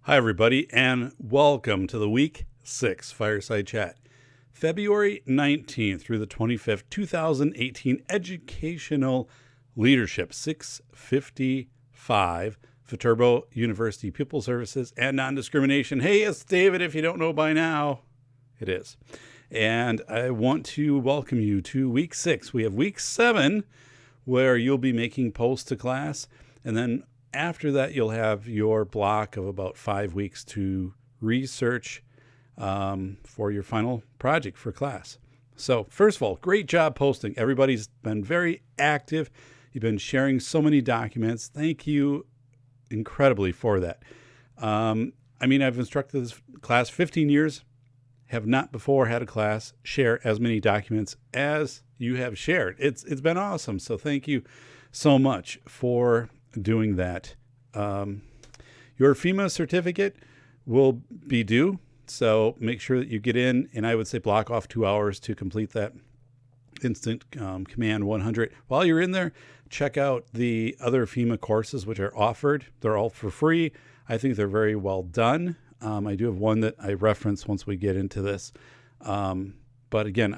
Hi, everybody, and welcome to the Week 6 Fireside Chat. February 19th through the 25th, 2018 Educational Leadership 655, Viterbo University Pupil Services and Non-Discrimination. Hey, it's David, if you don't know by now. It is. And I want to welcome you to Week 6. We have Week 7, where you'll be making posts to class, and then after that, you'll have your block of about 5 weeks to research for your final project for class. So first of all, great job posting. Everybody's been very active. You've been sharing so many documents. Thank you incredibly for that. I've instructed this class 15 years, have not before had a class share as many documents as you have shared. It's been awesome. So thank you so much for doing that. Your FEMA certificate will be due, so make sure that you get in, and I would say block off 2 hours to complete that Instant Command 100. While you're in there, check out the other FEMA courses which are offered. They're all for free. I think they're very well done. I do have one that I reference once we get into this. But again,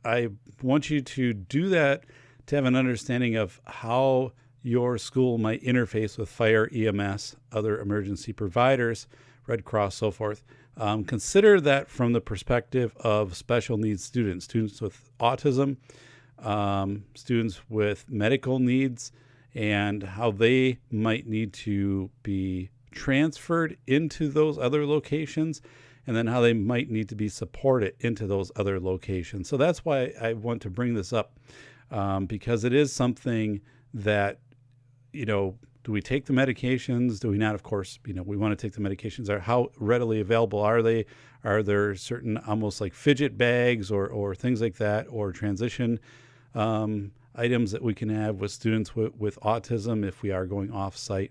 I want you to do that to have an understanding of how your school might interface with fire, EMS, other emergency providers, Red Cross, so forth. Consider that from the perspective of special needs students with autism, students with medical needs, and how they might need to be transferred into those other locations, and then how they might need to be supported into those other locations. So that's why I want to bring this up, because it is something that, do we take the medications? Do we not? Of course, we want to take the medications. How readily available are they? Are there certain almost like fidget bags or things like that, or transition items that we can have with students with autism if we are going off-site?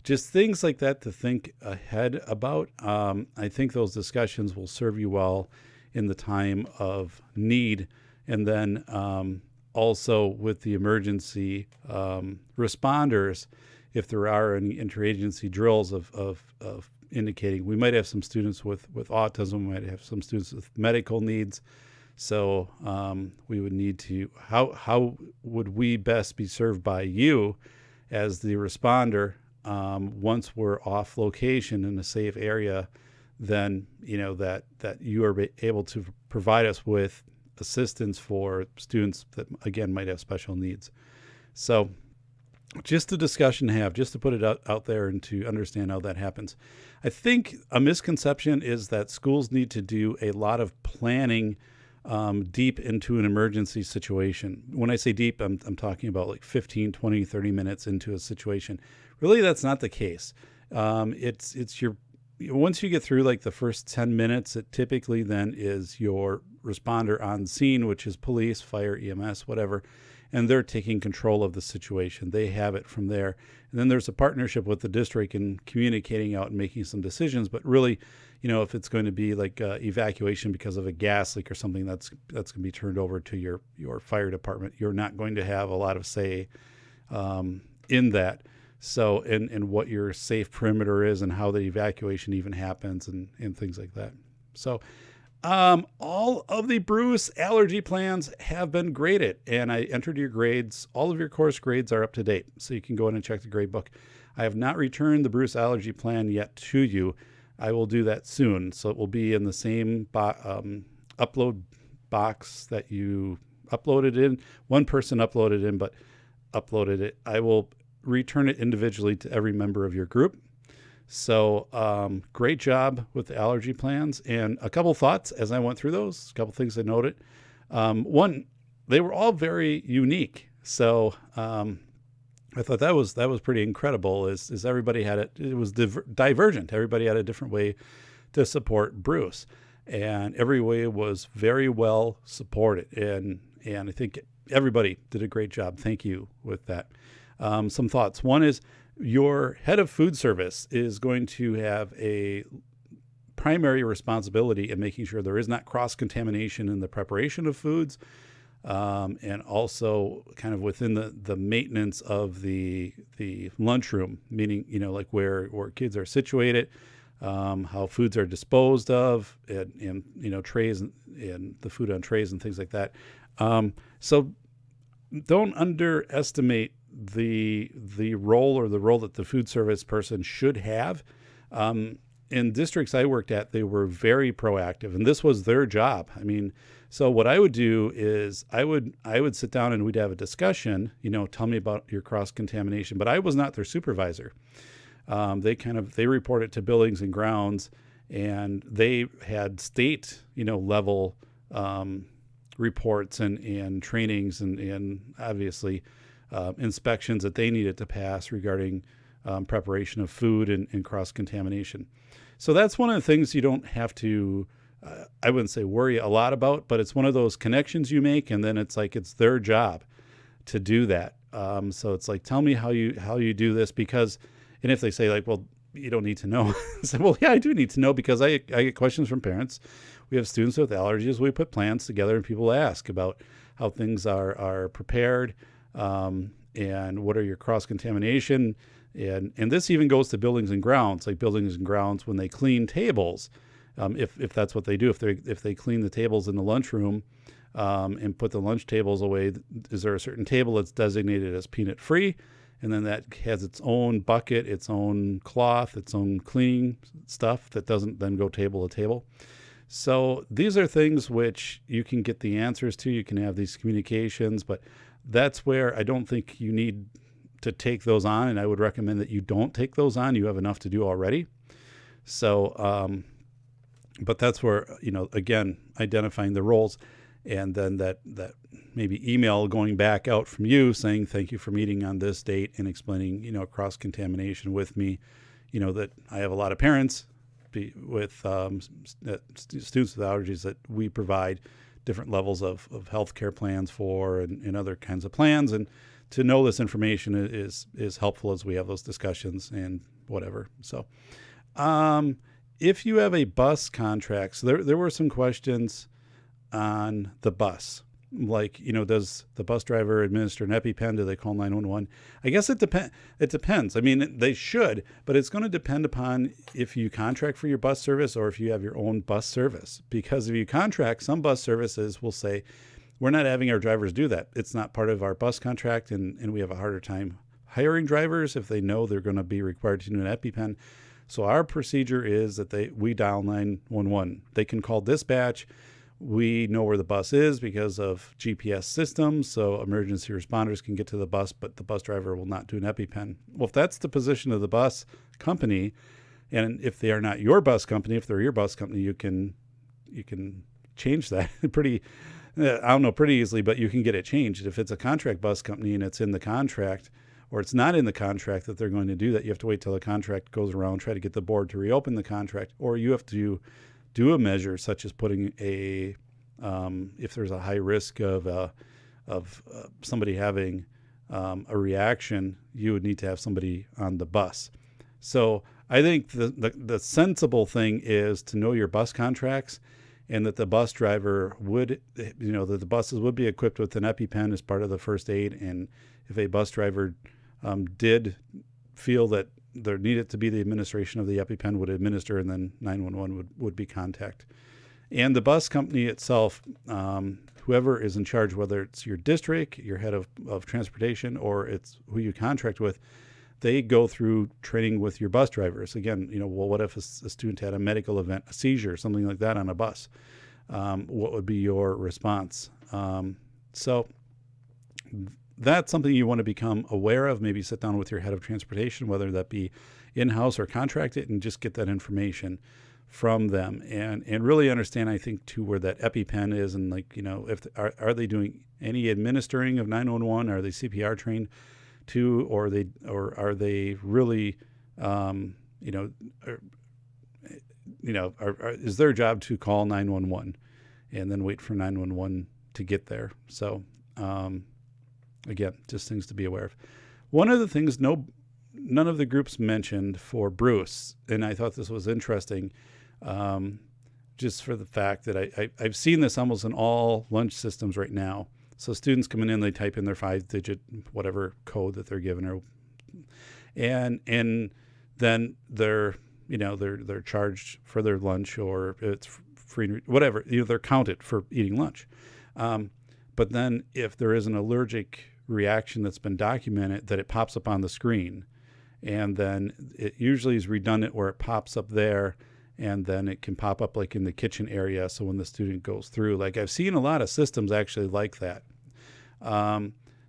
Just things like that to think ahead about. I think those discussions will serve you well in the time of need. And then also with the emergency responders, if there are any interagency drills of indicating, we might have some students with autism, we might have some students with medical needs. So we would need to, how would we best be served by you as the responder once we're off location in a safe area? Then, that you are able to provide us with assistance for students that, again, might have special needs. So just a discussion to have, just to put it out there and to understand how that happens. I think a misconception is that schools need to do a lot of planning deep into an emergency situation. When I say deep, I'm talking about like 15, 20, 30 minutes into a situation. Really, that's not the case. Once you get through like the first 10 minutes, it typically then is your responder on scene, which is police, fire, EMS, whatever, and they're taking control of the situation. They have it from there. And then there's a partnership with the district in communicating out and making some decisions. But really, if it's going to be like evacuation because of a gas leak or something, that's going to be turned over to your fire department. You're not going to have a lot of say in that. So, and what your safe perimeter is and how the evacuation even happens and things like that. So, all of the Bruce allergy plans have been graded, and I entered your grades. All of your course grades are up to date, so you can go in and check the grade book. I have not returned the Bruce allergy plan yet to you. I will do that soon, so it will be in the same upload box that you uploaded in. One person uploaded in, but uploaded it. I will return it individually to every member of your group. So great job with the allergy plans. And a couple thoughts as I went through those, a couple things I noted. One, they were all very unique. So I thought that was pretty incredible is everybody had it was divergent. Everybody had a different way to support Bruce, and every way was very well supported. And I think everybody did a great job. Thank you with that. Some thoughts. One is your head of food service is going to have a primary responsibility in making sure there is not cross-contamination in the preparation of foods, and also kind of within the maintenance of the lunchroom, meaning, like where kids are situated, how foods are disposed of, and trays and the food on trays and things like that. So don't underestimate the role that the food service person should have. In districts I worked at, they were very proactive, and this was their job. I mean, so what I would do is I would sit down and we'd have a discussion, tell me about your cross-contamination, but I was not their supervisor. They reported to buildings and grounds, and they had state, level reports and trainings and obviously inspections that they needed to pass regarding preparation of food and cross-contamination. So that's one of the things you don't have to, I wouldn't say worry a lot about, but it's one of those connections you make, and then it's like it's their job to do that. So it's like, tell me how you do this, because, and if they say like, well, you don't need to know, I say, well, yeah, I do need to know, because I get questions from parents. We have students with allergies. We put plans together, and people ask about how things are prepared, and what are your cross-contamination. And this even goes to buildings and grounds, like buildings and grounds when they clean tables, if that's what they do, if they clean the tables in the lunchroom, and put the lunch tables away, is there a certain table that's designated as peanut free? And then that has its own bucket, its own cloth, its own cleaning stuff that doesn't then go table to table. So these are things which you can get the answers to. You can have these communications, but that's where I don't think you need to take those on. And I would recommend that you don't take those on. You have enough to do already. So, but that's where, again, identifying the roles, and then that maybe email going back out from you saying, thank you for meeting on this date and explaining, cross-contamination with me, that I have a lot of parents with students with allergies that we provide different levels of healthcare plans for, and other kinds of plans. And to know this information is helpful as we have those discussions and whatever. So if you have a bus contract, so there were some questions on the bus. Like, does the bus driver administer an EpiPen? Do they call 911? I guess it depends. I mean, they should, but it's going to depend upon if you contract for your bus service or if you have your own bus service. Because if you contract, some bus services will say, we're not having our drivers do that. It's not part of our bus contract, and we have a harder time hiring drivers if they know they're going to be required to do an EpiPen. So our procedure is that we dial 911. They can call dispatch. We know where the bus is because of GPS systems, so emergency responders can get to the bus, but the bus driver will not do an EpiPen. Well, if that's the position of the bus company, and if they are not your bus company, if they're your bus company, you can change that pretty easily, but you can get it changed. If it's a contract bus company and it's in the contract, or it's not in the contract that they're going to do that, you have to wait till the contract goes around, try to get the board to reopen the contract, or you have to do a measure such as putting if there's a high risk of somebody having a reaction, you would need to have somebody on the bus. So I think the sensible thing is to know your bus contracts, and that the bus driver would, that the buses would be equipped with an EpiPen as part of the first aid. And if a bus driver did feel that there needed to be the administration of the EpiPen, would administer, and then 911 would be contact. And the bus company itself, whoever is in charge, whether it's your district, your head of transportation, or it's who you contract with, they go through training with your bus drivers. Again, well, what if a student had a medical event, a seizure, something like that on a bus? What would be your response? So that's something you want to become aware of. Maybe sit down with your head of transportation, whether that be in-house or contracted, and just get that information from them, and really understand, I think, too, where that EpiPen is, and if are they doing any administering of 911? Are they CPR trained too, or are they really, is their job to call 911 and then wait for 911 to get there? So again, just things to be aware of. One of the things none of the groups mentioned for Bruce, and I thought this was interesting, just for the fact that I've seen this almost in all lunch systems right now. So students coming in, they type in their 5-digit whatever code that they're given, and then their they're charged for their lunch, or it's free, whatever, they're counted for eating lunch. But then if there is an allergic reaction that's been documented, that it pops up on the screen, and then it usually is redundant where it pops up there, and then it can pop up like in the kitchen area. So when the student goes through, like I've seen a lot of systems actually like that.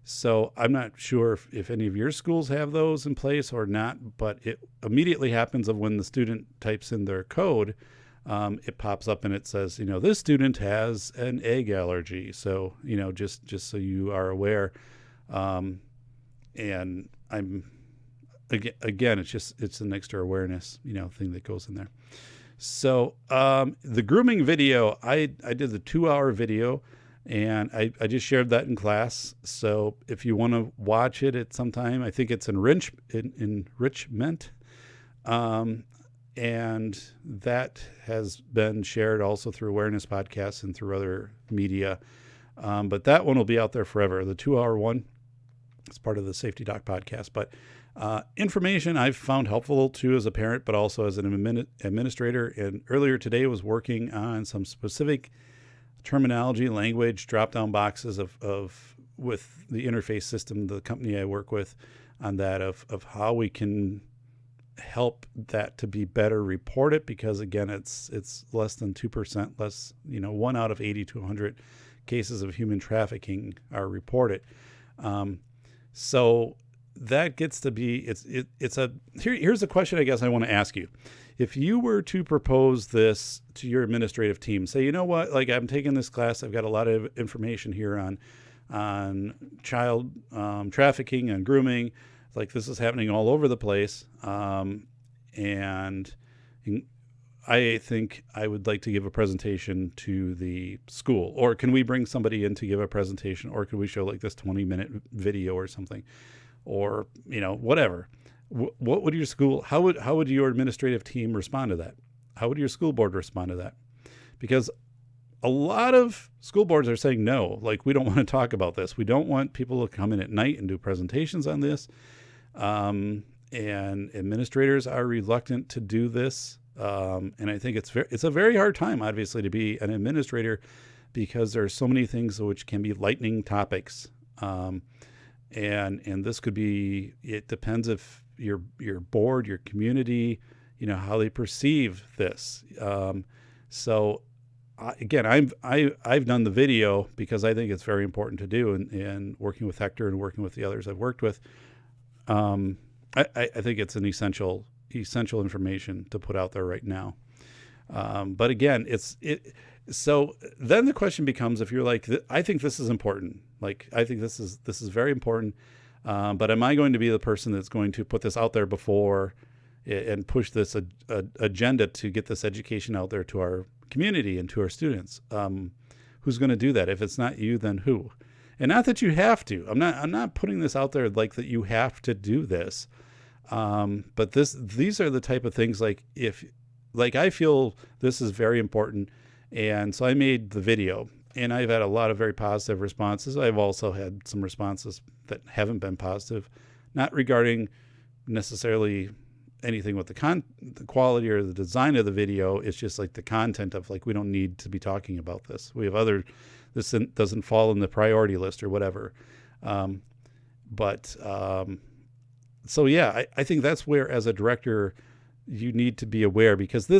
So I'm not sure if any of your schools have those in place or not, but it immediately happens of when the student types in their code, it pops up and it says, this student has an egg allergy. So, just so you are aware. And again, it's an extra awareness, thing that goes in there. So, the grooming video, I did the 2-hour video, and I just shared that in class. So if you want to watch it at some time, I think it's enrichment. And that has been shared also through awareness podcasts and through other media. But that one will be out there forever. The 2-hour one, it's part of the Safety Doc podcast. But information I've found helpful too as a parent, but also as an administrator. And earlier today was working on some specific terminology, language, drop-down boxes with the interface system, the company I work with, on that of how we can help that to be better reported, because again, it's less than 2%, less, 1 out of 80 to 100 cases of human trafficking are reported. So that gets to be, here's a question I guess I want to ask you. If you were to propose this to your administrative team, say, like I'm taking this class, I've got a lot of information here on child trafficking and grooming, like this is happening all over the place, and I think I would like to give a presentation to the school, or can we bring somebody in to give a presentation, or could we show like this 20-minute video or something, or whatever. What would your school, how would your administrative team respond to that? How would your school board respond to that? Because a lot of school boards are saying no, like we don't want to talk about this. We don't want people to come in at night and do presentations on this. And administrators are reluctant to do this. And I think it's a very hard time, obviously, to be an administrator, because there are so many things which can be lightning topics. And this could be, it depends if your board, your community, how they perceive this. So again, I've done the video because I think it's very important to do, and working with Hector and working with the others I've worked with. I think it's an essential information to put out there right now. But again, so then the question becomes, if you're like, I think this is important, like, I think this is very important. But am I going to be the person that's going to put this out there before and push this agenda to get this education out there to our community and to our students? Who's going to do that? If it's not you, then who? And not that you have to. I'm not putting this out there like that you have to do this. But these are the type of things, like I feel this is very important. And so I made the video, and I've had a lot of very positive responses. I've also had some responses that haven't been positive, not regarding necessarily anything with the quality or the design of the video. It's just like the content of, like, we don't need to be talking about this. We have this doesn't fall in the priority list or whatever. So yeah, I think that's where, as a director, you need to be aware, because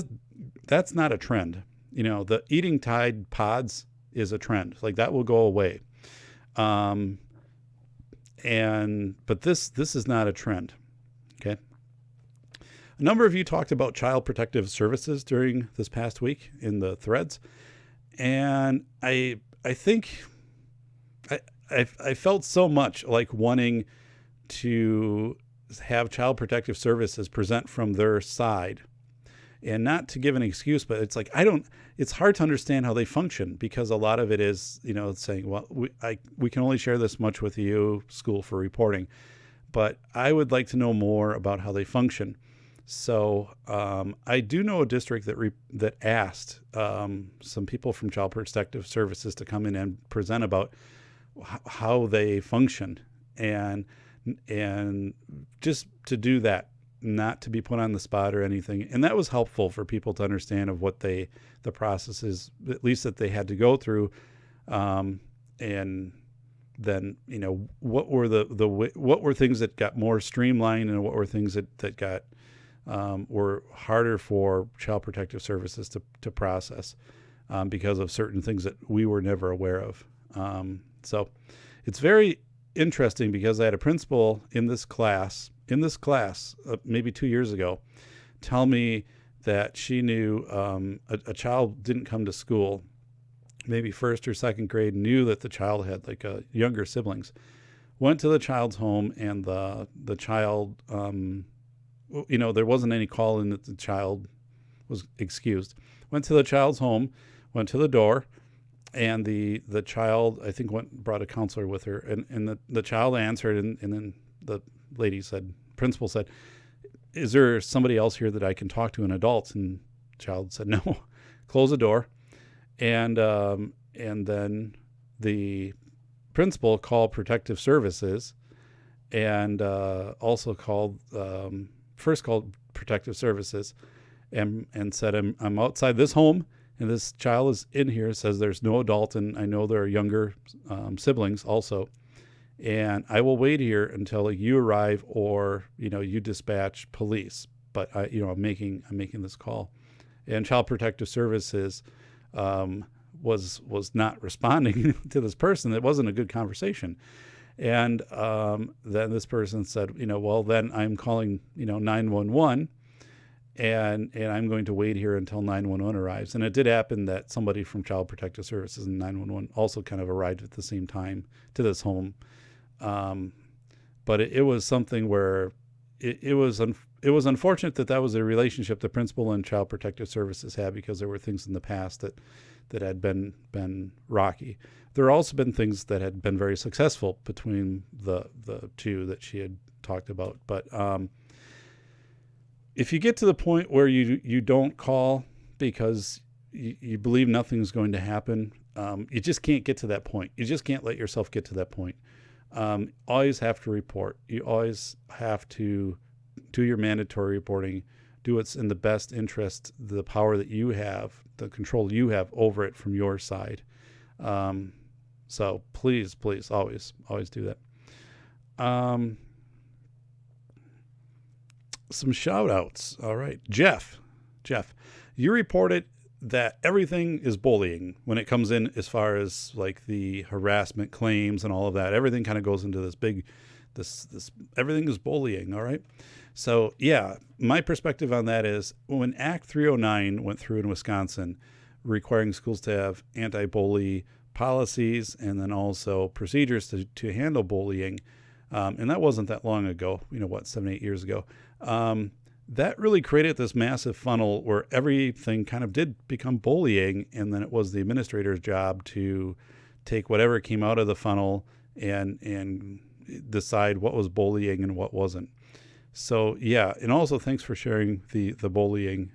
that's not a trend. The eating Tide pods is a trend. Like, that will go away. But this is not a trend. Okay. A number of you talked about child protective services during this past week in the threads. And I think I felt so much like wanting to have child protective services present from their side, and not to give an excuse, but it's like, it's hard to understand how they function, because a lot of it is, saying, well, we can only share this much with you, school, for reporting, but I would like to know more about how they function. So I do know a district that asked some people from Child Protective Services to come in and present about how they function, and just to do that, not to be put on the spot or anything. And that was helpful for people to understand of what the processes, at least that they had to go through. And then, what were things that got more streamlined, and what were things that got, were harder for Child Protective Services to process, because of certain things that we were never aware of. So it's very interesting, because I had a principal in this class, maybe 2 years ago, tell me that she knew a child didn't come to school, maybe first or second grade, knew that the child had like younger siblings, went to the child's home, and the child, there wasn't any call in that the child was excused. Went to the child's home, went to the door, and the child, I think, brought a counselor with her, and the child answered, and then the principal said, "Is there somebody else here that I can talk to, an adult?" And the child said, "No." Close the door. And then the principal called Protective Services, and also called Protective Services, and said, I'm outside this home, and this child is in here. It says there's no adult, and I know there are younger siblings also, and I will wait here until you arrive, or you dispatch police. But I'm making this call, and Child Protective Services was not responding to this person. It wasn't a good conversation. And then this person said, well, then I'm calling, 911, and I'm going to wait here until 911 arrives. And it did happen that somebody from Child Protective Services and 911 also kind of arrived at the same time to this home. But it was something where it was unfortunate that was a relationship the principal and Child Protective Services had, because there were things in the past that had been rocky. There have also been things that had been very successful between the two that she had talked about. But if you get to the point where you don't call because you believe nothing's going to happen, you just can't get to that point. You just can't let yourself get to that point. Always have to report. You always have to do your mandatory reporting, do what's in the best interest, the power that you have, the control you have over it from your side. So please, always do that. Some shout outs. All right. Jeff, you reported that everything is bullying when it comes in, as far as like the harassment claims and all of that. Everything kind of goes into this big, this everything is bullying. All right. So yeah, my perspective on that is, when Act 309 went through in Wisconsin, requiring schools to have anti-bully policies and then also procedures to handle bullying, and that wasn't that long ago, 7-8 years ago, that really created this massive funnel where everything kind of did become bullying, and then it was the administrator's job to take whatever came out of the funnel and decide what was bullying and what wasn't. So yeah, and also thanks for sharing the bullying,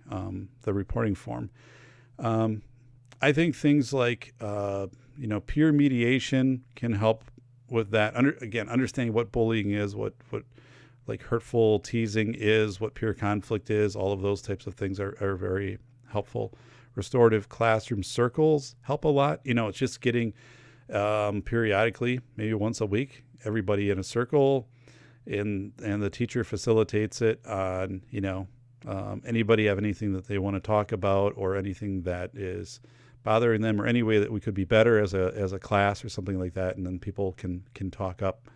the reporting form. I think things like peer mediation can help with that. Understanding what bullying is, what like hurtful teasing is, what peer conflict is, all of those types of things are very helpful. Restorative classroom circles help a lot. It's just getting periodically, maybe once a week, everybody in a circle, and the teacher facilitates it on, anybody have anything that they want to talk about, or anything that is bothering them, or any way that we could be better as a class or something like that. And then people can talk up,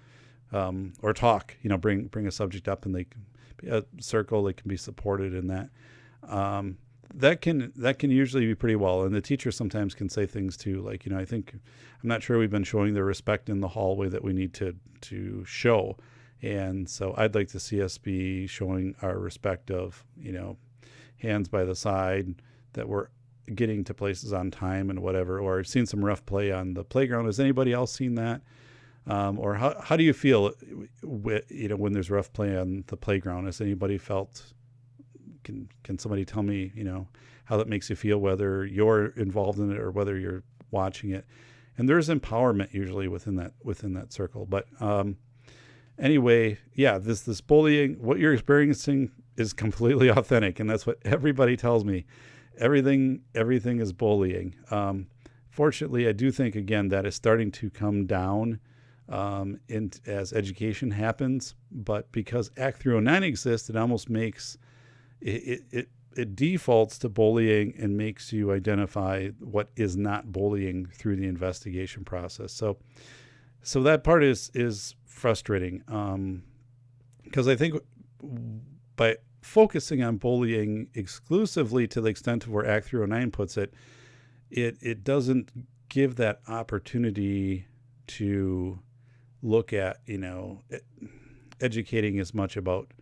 or talk, bring a subject up, and they can be a circle, they can be supported in that. That can usually be pretty well. And the teacher sometimes can say things too, like, I'm not sure we've been showing the respect in the hallway that we need to show. And so I'd like to see us be showing our respect of, hands by the side, that we're getting to places on time and whatever. Or I've seen some rough play on the playground. Has anybody else seen that? Or how do you feel, when there's rough play on the playground? Has anybody felt, can somebody tell me, how that makes you feel, whether you're involved in it or whether you're watching it? And there's empowerment usually within that circle. But, anyway, yeah, this bullying, what you're experiencing, is completely authentic, and that's what everybody tells me. Everything is bullying. Fortunately, I do think, again, that is starting to come down as education happens. But because Act 309 exists, it almost makes it defaults to bullying and makes you identify what is not bullying through the investigation process. So that part is frustrating, because I think by focusing on bullying exclusively to the extent of where Act 309 puts it, it doesn't give that opportunity to look at, educating as much about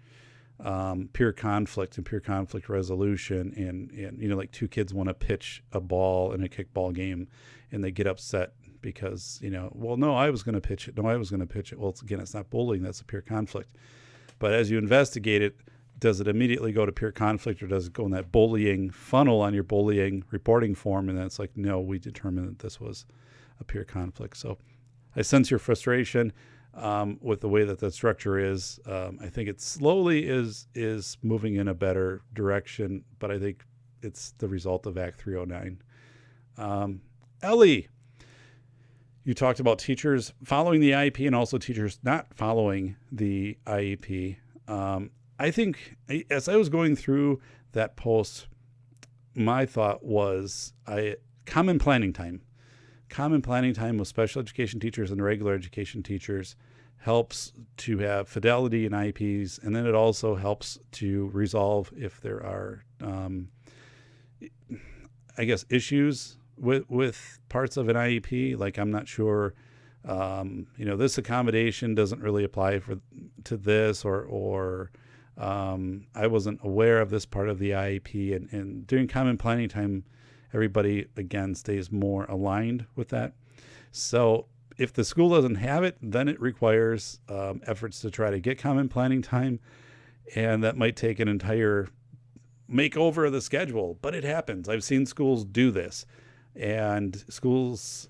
peer conflict and peer conflict resolution, and like two kids want to pitch a ball in a kickball game and they get upset because, well, no, I was going to pitch it. No, I was going to pitch it. Well, it's not bullying. That's a peer conflict. But as you investigate it, does it immediately go to peer conflict, or does it go in that bullying funnel on your bullying reporting form? And then it's like, no, we determined that this was a peer conflict. So I sense your frustration with the way that the structure is. I think it slowly is moving in a better direction, but I think it's the result of Act 309. Ellie, you talked about teachers following the IEP and also teachers not following the IEP. I think as I was going through that post, my thought was common planning time. Common planning time with special education teachers and regular education teachers helps to have fidelity in IEPs, and then it also helps to resolve if there are, issues with parts of an IEP. Like, I'm not sure, this accommodation doesn't really apply to this, or I wasn't aware of this part of the IEP, and during common planning time, everybody, again, stays more aligned with that. So if the school doesn't have it, then it requires efforts to try to get common planning time, and that might take an entire makeover of the schedule, but it happens. I've seen schools do this, and schools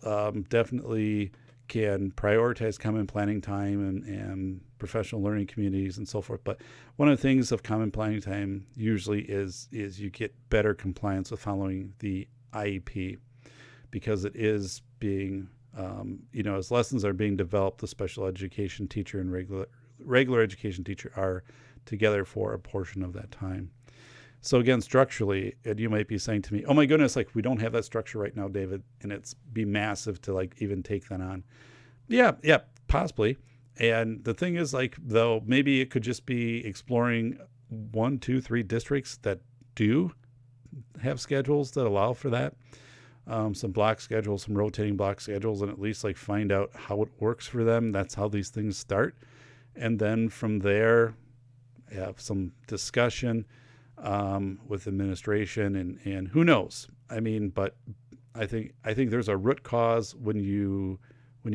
definitely can prioritize common planning time and professional learning communities and so forth. But one of the things of common planning time usually is you get better compliance with following the IEP, because it is being, as lessons are being developed, the special education teacher and regular education teacher are together for a portion of that time. So again, structurally, and you might be saying to me, oh my goodness, like, we don't have that structure right now, David, and it's be massive to like even take that on. Yeah, possibly. And the thing is, like, though, maybe it could just be exploring 1, 2, 3 districts that do have schedules that allow for that. Some block schedules, some rotating block schedules, and at least like find out how it works for them. That's how these things start. And then from there, have some discussion with administration, and who knows? I mean, but I think there's a root cause when you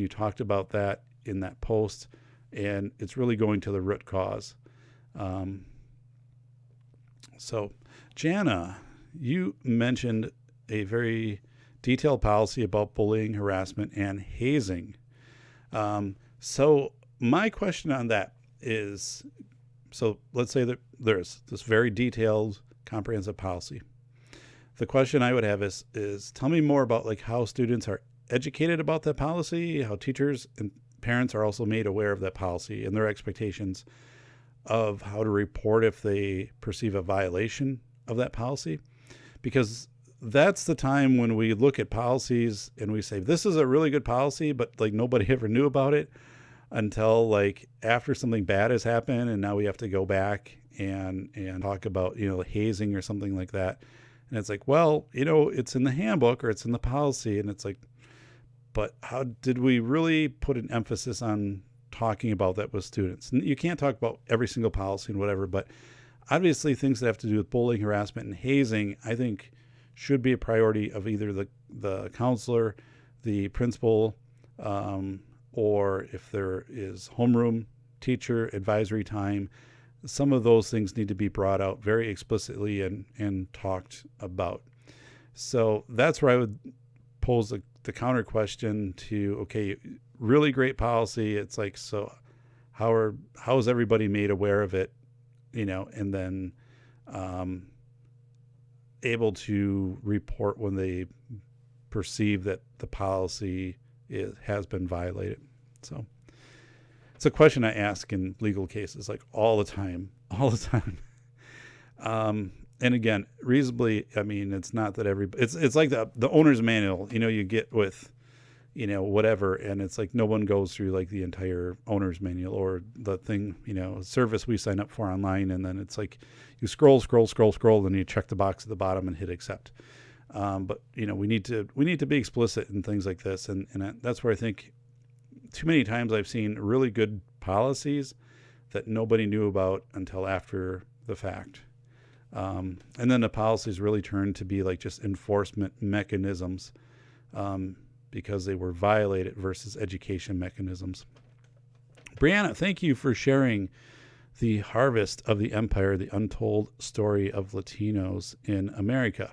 talked about that in that post, and it's really going to the root cause. So Jana, you mentioned a very detailed policy about bullying, harassment, and hazing. So my question on that is, so let's say that there's this very detailed, comprehensive policy. The question I would have is tell me more about like how students are educated about that policy, how teachers and parents are also made aware of that policy and their expectations of how to report if they perceive a violation of that policy. Because that's the time when we look at policies and we say, this is a really good policy, but like nobody ever knew about it until like after something bad has happened, and now we have to go back and talk about, hazing or something like that. And it's like, well, it's in the handbook or it's in the policy. And it's like, but how did we really put an emphasis on talking about that with students? And you can't talk about every single policy and whatever, but obviously things that have to do with bullying, harassment, and hazing, I think should be a priority of either the counselor, the principal, or if there is homeroom teacher advisory time. Some of those things need to be brought out very explicitly and talked about. So that's where I would pose the counter question to, okay, really great policy. It's like, so how is everybody made aware of it, and then able to report when they perceive that the policy has been violated. So it's a question I ask in legal cases, like all the time. And again, reasonably, I mean, it's not that it's like the owner's manual, you get with, whatever. And it's like, no one goes through like the entire owner's manual or the thing, service we sign up for online. And then it's like you scroll, and you check the box at the bottom and hit accept. But we need to be explicit in things like this. And that's where I think too many times I've seen really good policies that nobody knew about until after the fact. And then the policies really turned to be like just enforcement mechanisms, because they were violated versus education mechanisms. Brianna, thank you for sharing The Harvest of the Empire, the Untold Story of Latinos in America.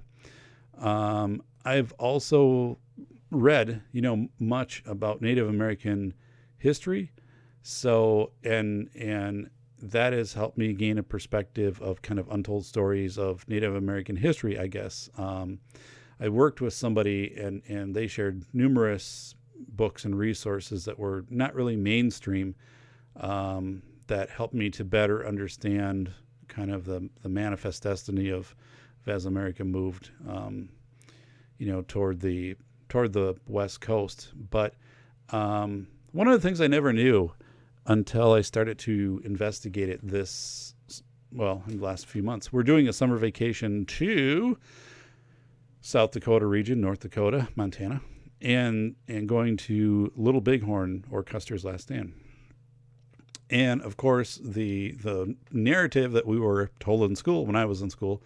I've also read, much about Native American history. So, and that has helped me gain a perspective of kind of untold stories of Native American history, I guess. I worked with somebody and they shared numerous books and resources that were not really mainstream, that helped me to better understand kind of the manifest destiny of as America moved, toward the West Coast. But one of the things I never knew until I started to investigate it in the last few months, we're doing a summer vacation to South Dakota region, North Dakota, Montana, and going to Little Bighorn, or Custer's Last Stand. And of course, the narrative that we were told in school, when I was in school,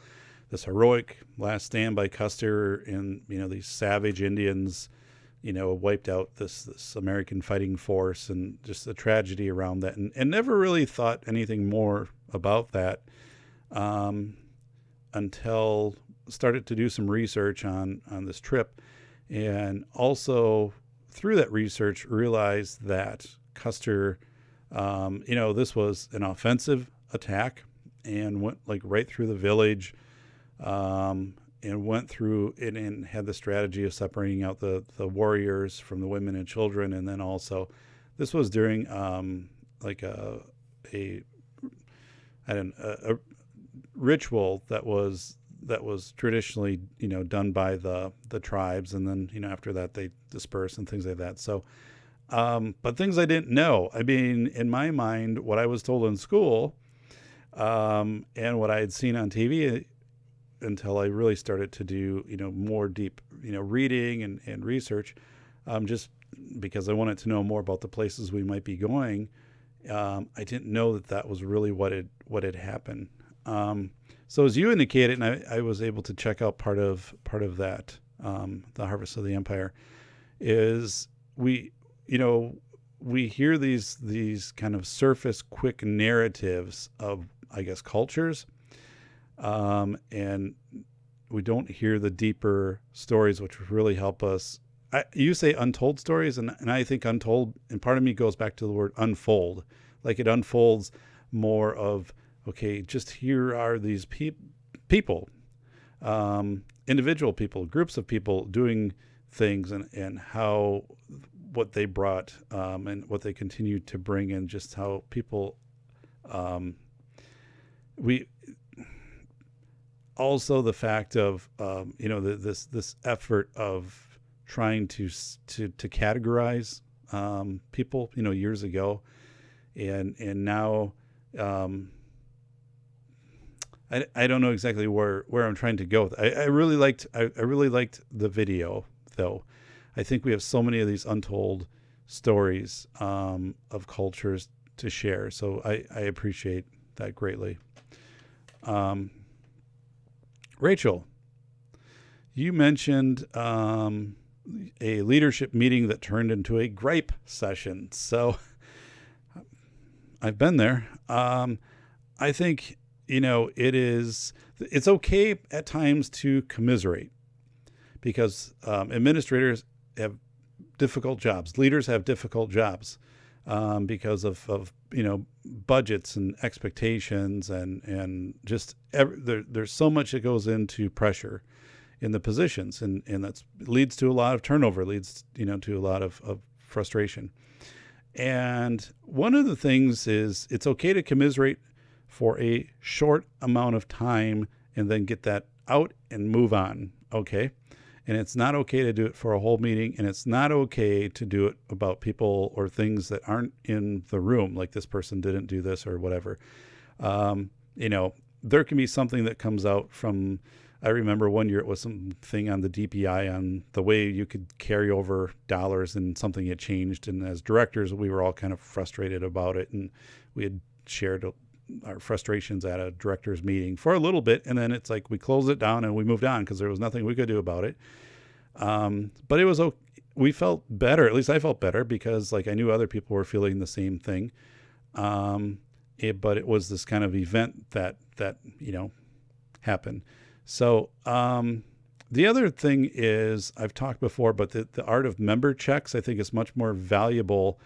this heroic last stand by Custer, and these savage Indians, wiped out this American fighting force, and just the tragedy around that, and never really thought anything more about that until started to do some research on this trip, and also through that research realized that Custer, this was an offensive attack and went like right through the village, and went through it and had the strategy of separating out the warriors from the women and children. And then also this was during a ritual that was traditionally, done by the tribes. And then, after that they dispersed and things like that. So, but things I didn't know. I mean, in my mind, what I was told in school, and what I had seen on TV, until I really started to do, more deep, reading and research, just because I wanted to know more about the places we might be going. I didn't know that was really what had happened. So as you indicated, and I was able to check out part of that, the Harvest of the Empire, is we hear these kind of surface quick narratives of, I guess, cultures. And we don't hear the deeper stories, which would really help us. You say untold stories, and I think untold, and part of me goes back to the word unfold. Like it unfolds more of, okay, just here are these people, individual people, groups of people doing things, and how, what they brought, and what they continue to bring, and just how people, also the fact of, this effort of trying to categorize, people, years ago, and now, I don't know exactly where I'm trying to go. I really liked the video, though. I think we have so many of these untold stories, of cultures to share. So I appreciate that greatly. Rachel, you mentioned a leadership meeting that turned into a gripe session. So I've been there. I think, it's okay at times to commiserate, because administrators have difficult jobs. Leaders have difficult jobs, because of budgets and expectations and just there's so much that goes into pressure in the positions, and that leads to a lot of turnover, leads to a lot of frustration. And one of the things is it's okay to commiserate for a short amount of time and then get that out and move on. Okay. And it's not okay to do it for a whole meeting, and it's not okay to do it about people or things that aren't in the room, like this person didn't do this or whatever. There can be something that comes out from, I remember one year it was something on the DPI on the way you could carry over dollars, and something had changed. And as directors, we were all kind of frustrated about it. And we had shared our frustrations at a director's meeting for a little bit. And then it's like we closed it down and we moved on because there was nothing we could do about it. But it was okay. We felt better. At least I felt better, because like I knew other people were feeling the same thing. But it was this kind of event that happened. So the other thing is, I've talked before, but the art of member checks, I think, is much more valuable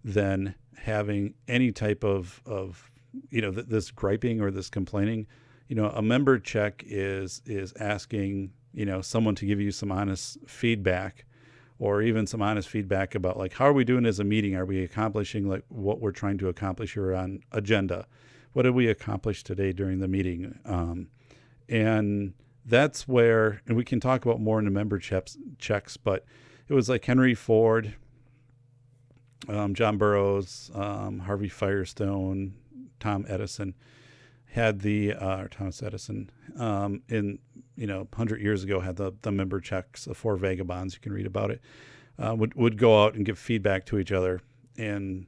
than having any type of this griping or this complaining. A member check is asking, someone to give you some honest feedback, or even some honest feedback about, like, how are we doing as a meeting? Are we accomplishing like what we're trying to accomplish here on agenda? What did we accomplish today during the meeting? And that's where, and we can talk about more in the member checks, but it was like Henry Ford, John Burroughs, Harvey Firestone, Thomas Edison in 100 years ago had the member checks, the 4 vagabonds. You can read about it. Would go out and give feedback to each other, and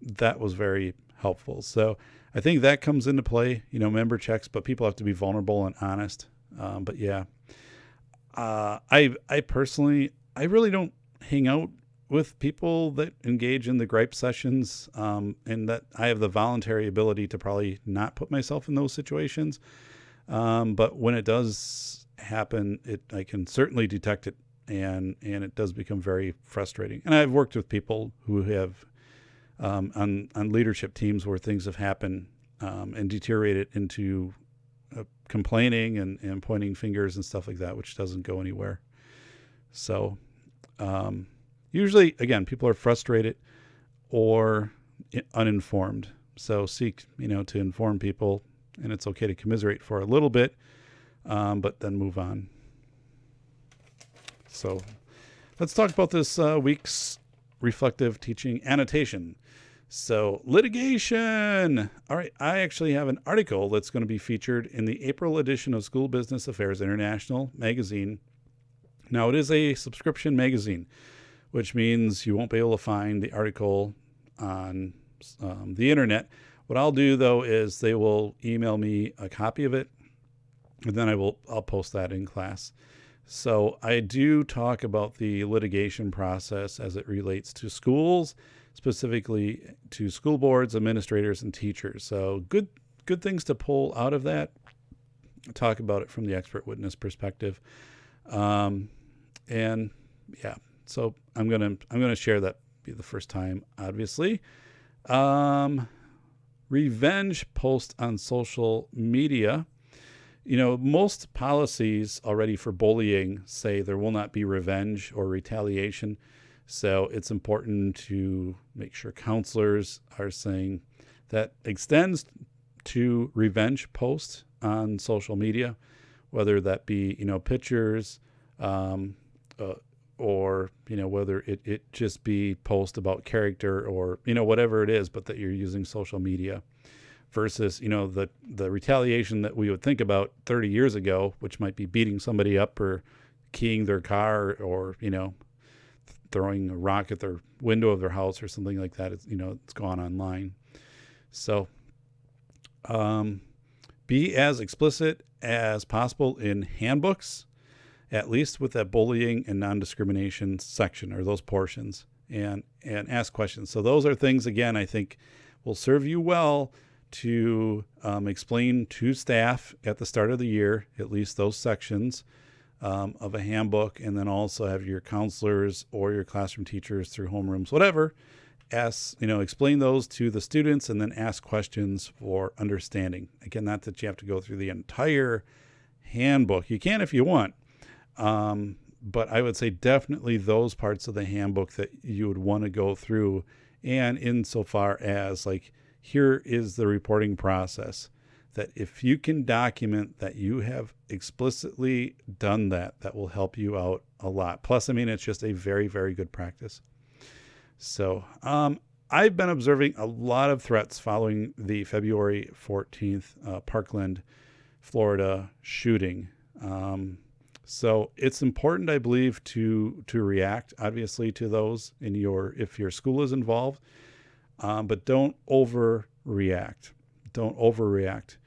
that was very helpful. So I think that comes into play, member checks, but people have to be vulnerable and honest. But yeah, I personally, I really don't hang out with people that engage in the gripe sessions, and that I have the voluntary ability to probably not put myself in those situations. But when it does happen, I can certainly detect it, and it does become very frustrating. And I've worked with people who have, on leadership teams where things have happened, and deteriorated into complaining and pointing fingers and stuff like that, which doesn't go anywhere. So, usually, again, people are frustrated or uninformed. So seek, to inform people, and it's okay to commiserate for a little bit, but then move on. So let's talk about this week's reflective teaching annotation. So litigation. All right. I actually have an article that's going to be featured in the April edition of School Business Affairs International magazine. Now, it is a subscription magazine, which means you won't be able to find the article on the internet. What I'll do, though, is they will email me a copy of it, and then I'll post that in class. So I do talk about the litigation process as it relates to schools, specifically to school boards, administrators, and teachers. So good things to pull out of that. Talk about it from the expert witness perspective. And yeah, so I'm gonna share that. Be the first time, obviously. Revenge post on social media. Most policies already for bullying say there will not be revenge or retaliation. So it's important to make sure counselors are saying that extends to revenge posts on social media, whether that be, pictures, or, whether it just be post about character or, whatever it is, but that you're using social media versus, the retaliation that we would think about 30 years ago, which might be beating somebody up or keying their car or, throwing a rock at their window of their house or something like that. It's gone online. So, be as explicit as possible in handbooks, at least with that bullying and non-discrimination section or those portions, and ask questions. So those are things, again, I think will serve you well to explain to staff at the start of the year, at least those sections of a handbook, and then also have your counselors or your classroom teachers through homerooms, whatever, explain those to the students and then ask questions for understanding. Again, not that you have to go through the entire handbook. You can if you want. But I would say definitely those parts of the handbook that you would want to go through. And insofar as like, here is the reporting process, that if you can document that you have explicitly done that, that will help you out a lot. Plus, I mean, it's just a very, very good practice. So I've been observing a lot of threats following the February 14th Parkland, Florida shooting. So it's important, I believe, to react, obviously, to those if your school is involved, but don't overreact. Don't overreact.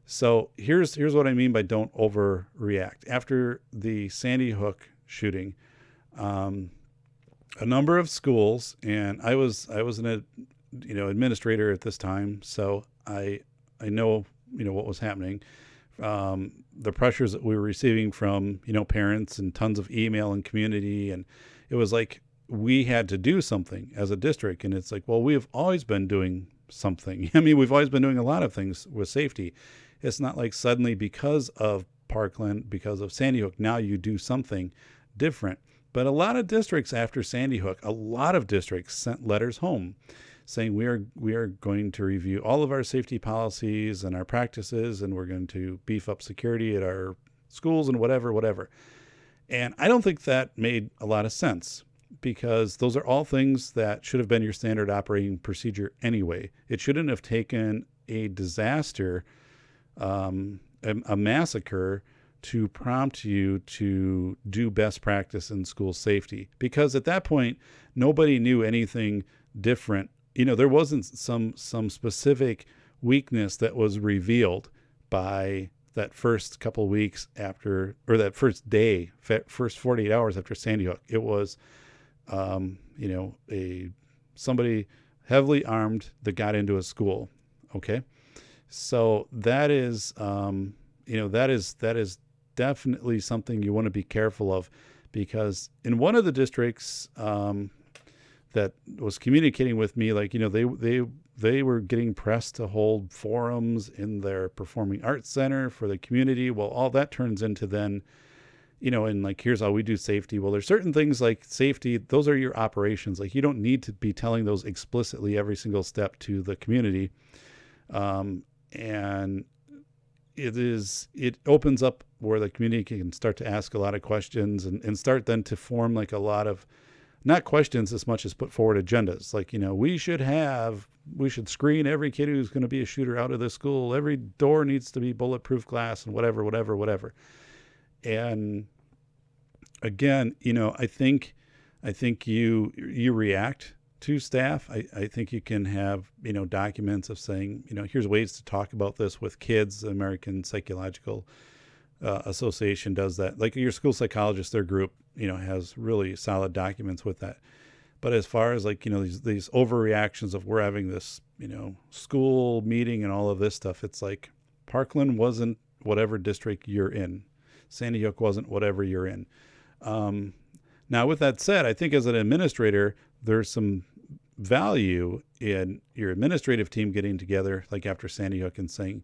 So here's what I mean by don't overreact. After the Sandy Hook shooting, a number of schools, and I was an administrator at this time, so I know what was happening. The pressures that we were receiving from, parents and tons of email and community. And it was like, we had to do something as a district. And it's like, well, we have always been doing something. I mean, we've always been doing a lot of things with safety. It's not like suddenly because of Parkland, because of Sandy Hook, now you do something different. But a lot of districts after Sandy Hook, a lot of districts sent letters home saying we are going to review all of our safety policies and our practices, and we're going to beef up security at our schools and whatever. And I don't think that made a lot of sense, because those are all things that should have been your standard operating procedure anyway. It shouldn't have taken a disaster, a massacre, to prompt you to do best practice in school safety, because at that point, nobody knew anything different. There wasn't some specific weakness that was revealed by that first couple of weeks after, or that first day, first 48 hours after Sandy Hook. It was, somebody heavily armed that got into a school. Okay. So that is, that is definitely something you want to be careful of, because in one of the districts, that was communicating with me, like, they were getting pressed to hold forums in their performing arts center for the community. Well, all that turns into then, and like, here's how we do safety. Well, there's certain things like safety, those are your operations. Like, you don't need to be telling those explicitly every single step to the community. And it opens up where the community can start to ask a lot of questions and start then to form like a lot of, not questions as much as put forward agendas. Like, we should screen every kid who's going to be a shooter out of the school. Every door needs to be bulletproof glass and whatever. And again, I think you react to staff. I think you can have, documents of saying, here's ways to talk about this with kids. The American Psychological Association does that. Like, your school psychologist, their group, has really solid documents with that. But as far as like, these overreactions of we're having this, school meeting and all of this stuff, it's like Parkland wasn't whatever district you're in. Sandy Hook wasn't whatever you're in. Now, with that said, I think as an administrator, there's some value in your administrative team getting together, like after Sandy Hook, and saying,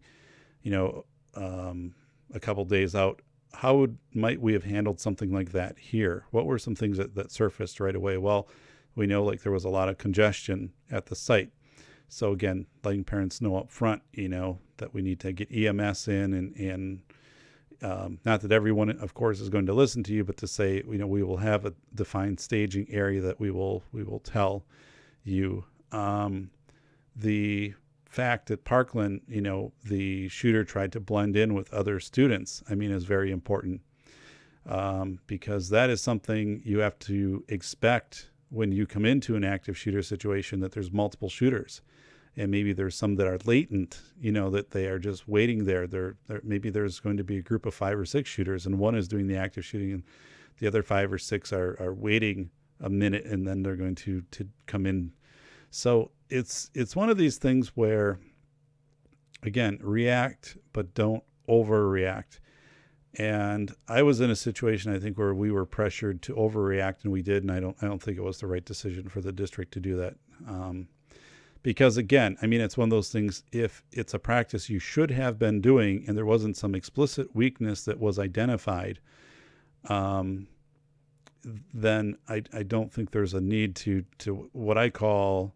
a couple days out, how might we have handled something like that here? What were some things that surfaced right away? Well, we know like there was a lot of congestion at the site. So again, letting parents know up front, that we need to get EMS in, and not that everyone, of course, is going to listen to you, but to say, we will have a defined staging area that we will tell you. The fact that Parkland, the shooter tried to blend in with other students, is very important, because that is something you have to expect when you come into an active shooter situation, that there's multiple shooters. And maybe there's some that are latent, that they are just waiting there. Maybe there's going to be a group of 5 or 6 shooters, and one is doing the active shooting, and the other 5 or 6 are waiting a minute, and then they're going to come in. So it's one of these things where, again, react, but don't overreact. And I was in a situation, I think, where we were pressured to overreact, and we did. And I don't think it was the right decision for the district to do that. Because again, I mean, it's one of those things, if it's a practice you should have been doing and there wasn't some explicit weakness that was identified, then I don't think there's a need to what I call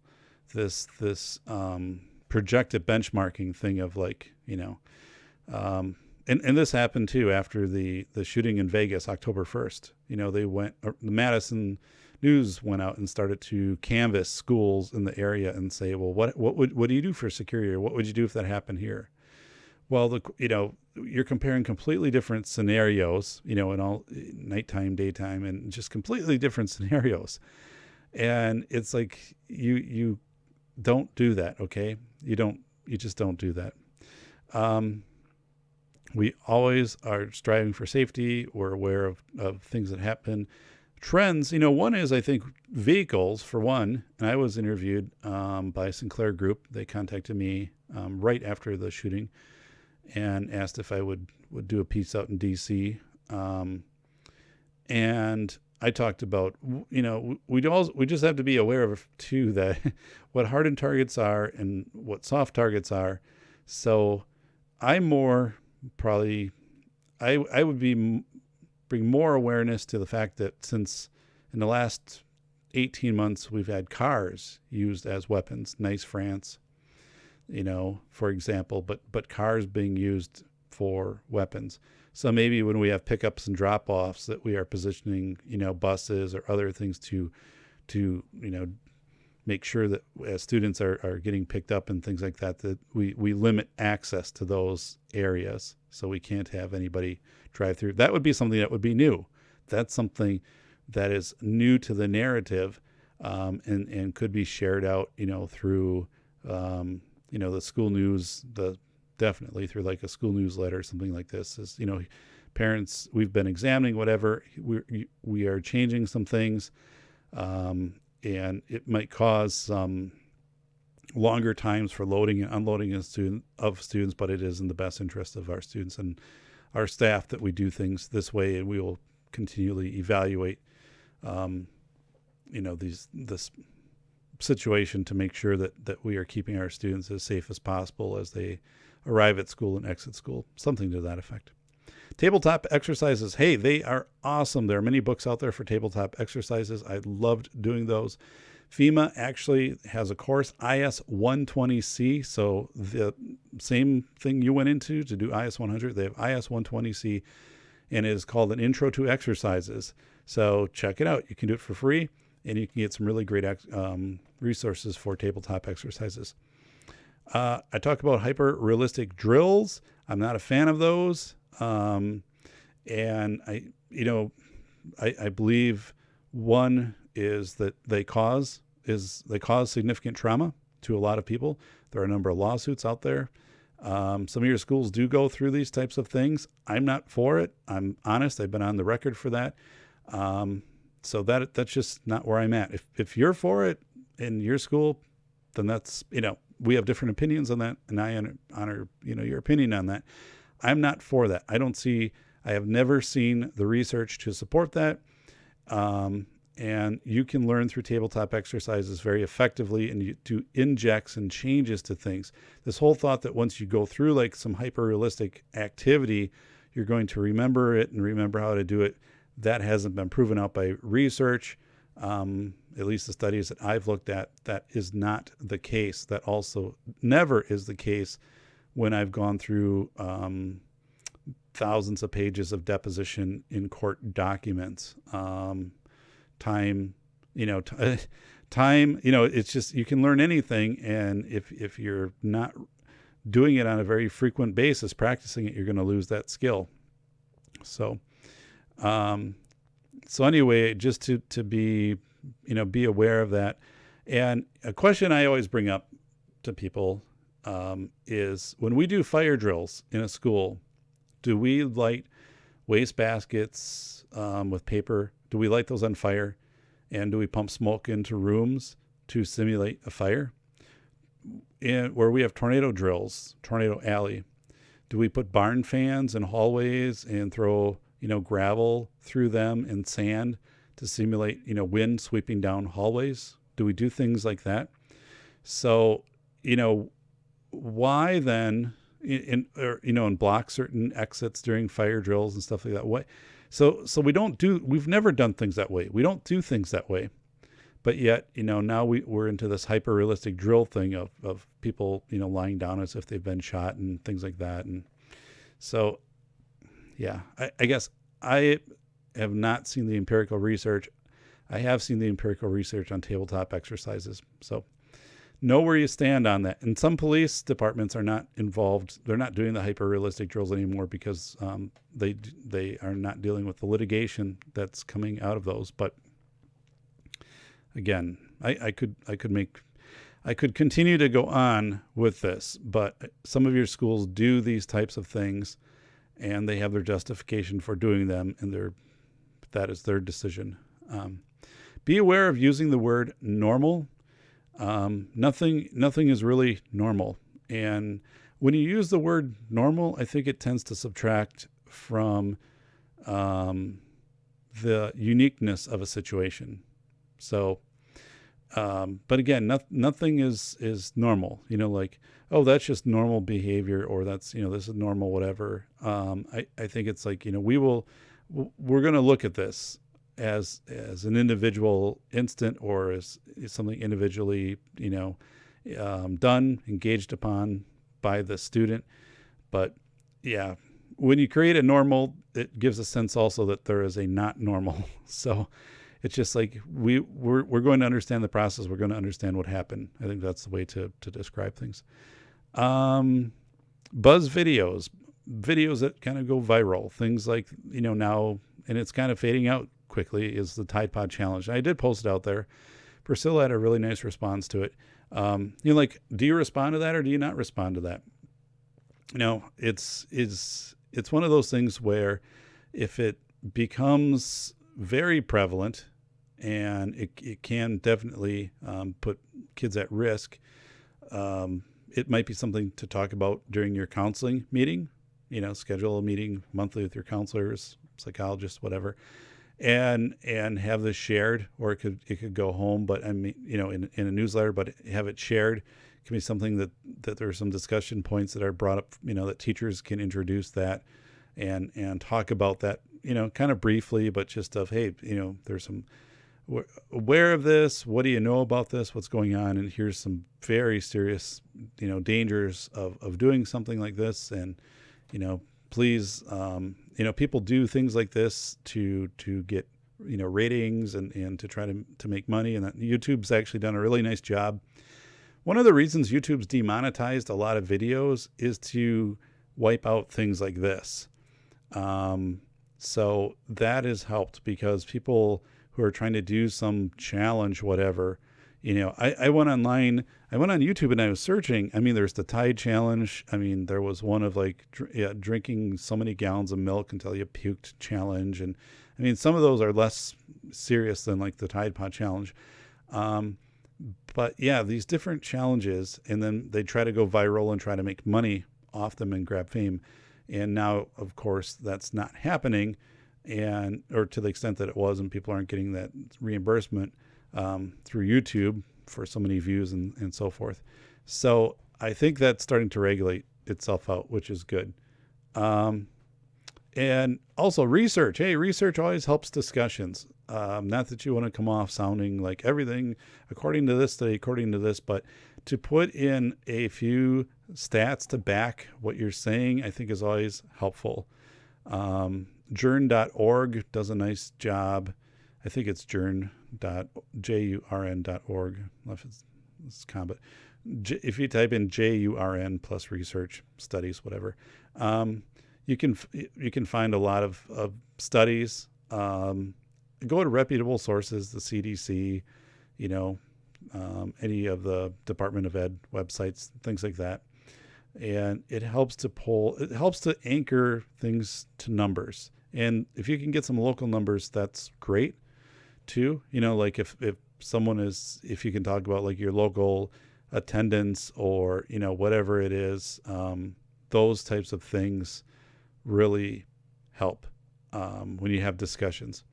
this projected benchmarking thing of like, and this happened too after the shooting in Vegas, October 1st. The Madison News went out and started to canvass schools in the area and say, well, what do you do for security, or what would you do if that happened here? Well, you're comparing completely different scenarios, in all nighttime, daytime, and just completely different scenarios. And it's like, you don't do that. Okay. You just don't do that. We always are striving for safety. We're aware of things that happen. Trends, one is, I think, vehicles for one. And I was interviewed by Sinclair Group. They contacted me right after the shooting and asked if I would do a piece out in DC. And I talked about, we just have to be aware of too, that what hardened targets are and what soft targets are. So I'm more probably, I would bring more awareness to the fact that since in the last 18 months, we've had cars used as weapons, nice France, for example, but cars being used for weapons. So maybe when we have pickups and drop-offs, that we are positioning, buses or other things to make sure that as students are getting picked up and things like that, that we limit access to those areas. So we can't have anybody drive through. That would be something that would be new. That's something that is new to the narrative, and could be shared out, through, the school news, definitely through like a school newsletter, something like this. Is, parents, we've been examining whatever, we are changing some things, and it might cause some longer times for loading and unloading of students, but it is in the best interest of our students and our staff that we do things this way, and we will continually evaluate, this situation to make sure that we are keeping our students as safe as possible as they arrive at school and exit school, something to that effect. Tabletop exercises. Hey, they are awesome. There are many books out there for tabletop exercises. I loved doing those. FEMA actually has a course, IS 120C. So the same thing you went into to do IS 100, they have IS 120C, and it is called an Intro to Exercises. So check it out. You can do it for free, and you can get some really great resources for tabletop exercises. I talk about hyper-realistic drills. I'm not a fan of those. And I believe one is that they cause significant trauma to a lot of people. There are a number of lawsuits out there. Some of your schools do go through these types of things. I'm not for it. I'm honest. I've been on the record for that. So that's just not where I'm at. If you're for it in your school, then that's, we have different opinions on that, and I honor your opinion on that. I'm not for that. I have never seen the research to support that. And you can learn through tabletop exercises very effectively, and you do injects and changes to things. This whole thought that once you go through like some hyper-realistic activity, you're going to remember it and remember how to do it. That hasn't been proven out by research. At least the studies that I've looked at, that is not the case. That also never is the case when I've gone through thousands of pages of deposition in court documents. Time, it's just, you can learn anything. And if you're not doing it on a very frequent basis, practicing it, you're going to lose that skill. So anyway, just to be aware of that. And a question I always bring up to people is, when we do fire drills in a school, do we light waste baskets with paper? Do we light those on fire? And do we pump smoke into rooms to simulate a fire? And where we have tornado drills, tornado alley, do we put barn fans in hallways and throw, gravel through them and sand to simulate, wind sweeping down hallways? Do we do things like that? So, why then and block certain exits during fire drills and stuff like that? Why? So we've never done things that way. We don't do things that way. But yet, now we're into this hyper realistic drill thing of people, lying down as if they've been shot and things like that. And so, yeah, I guess I have not seen the empirical research. I have seen the empirical research on tabletop exercises. So know where you stand on that. And some police departments are not involved. They're not doing the hyper realistic drills anymore because they are not dealing with the litigation that's coming out of those. But again, I could continue to go on with this, but some of your schools do these types of things and they have their justification for doing them, and that is their decision. Be aware of using the word normal. Nothing is really normal. And when you use the word normal, I think it tends to subtract from the uniqueness of a situation. So, but again, nothing is normal, like, oh, that's just normal behavior, or that's, this is normal, whatever. I think it's like, we're going to look at this as an individual instant, or as something individually, done, engaged upon by the student. But yeah, when you create a normal, it gives a sense also that there is a not normal. So it's just like we're going to understand the process. We're going to understand what happened. I think that's the way to describe things. Buzz videos that kind of go viral, things like, now, and it's kind of fading out quickly, is the Tide Pod Challenge. I did post it out there. Priscilla had a really nice response to it. Like, do you respond to that or do you not respond to that? It's one of those things where if it becomes very prevalent, and it can definitely put kids at risk, it might be something to talk about during your counseling meeting. Schedule a meeting monthly with your counselors, psychologists, whatever, and have this shared, or it could go home, but I mean, in a newsletter, but have it shared. It can be something that there are some discussion points that are brought up, that teachers can introduce that and talk about that, kind of briefly, but just of, hey, there's some aware of this. What do you know about this? What's going on? And here's some very serious, dangers of doing something like this. And, please, people do things like this to get, ratings and to try to make money. And that YouTube's actually done a really nice job. One of the reasons YouTube's demonetized a lot of videos is to wipe out things like this. So that has helped, because people who are trying to do some challenge, whatever, I went online, I went on YouTube and I was searching. I mean, there's the Tide Challenge. I mean, there was one of like drinking so many gallons of milk until you puked challenge. And I mean, some of those are less serious than like the Tide Pod Challenge. But yeah, these different challenges, and then they try to go viral and try to make money off them and grab fame. And now, of course, that's not happening, or to the extent that it was, and people aren't getting that reimbursement through YouTube for so many views and so forth. So I think that's starting to regulate itself out, which is good. And also research. Hey, research always helps discussions. Not that you want to come off sounding like everything according to this study, according to this, but to put in a few stats to back what you're saying, I think is always helpful. Jurn.org does a nice job. I think it's jurn.org. It's combat. If you type in JURN plus research studies, whatever, you can find a lot of studies. Go to reputable sources, the CDC, any of the Department of Ed websites, things like that. And it helps to anchor things to numbers. And if you can get some local numbers, that's great too. Like if someone if you can talk about like your local attendance or, whatever it is, those types of things really help when you have discussions.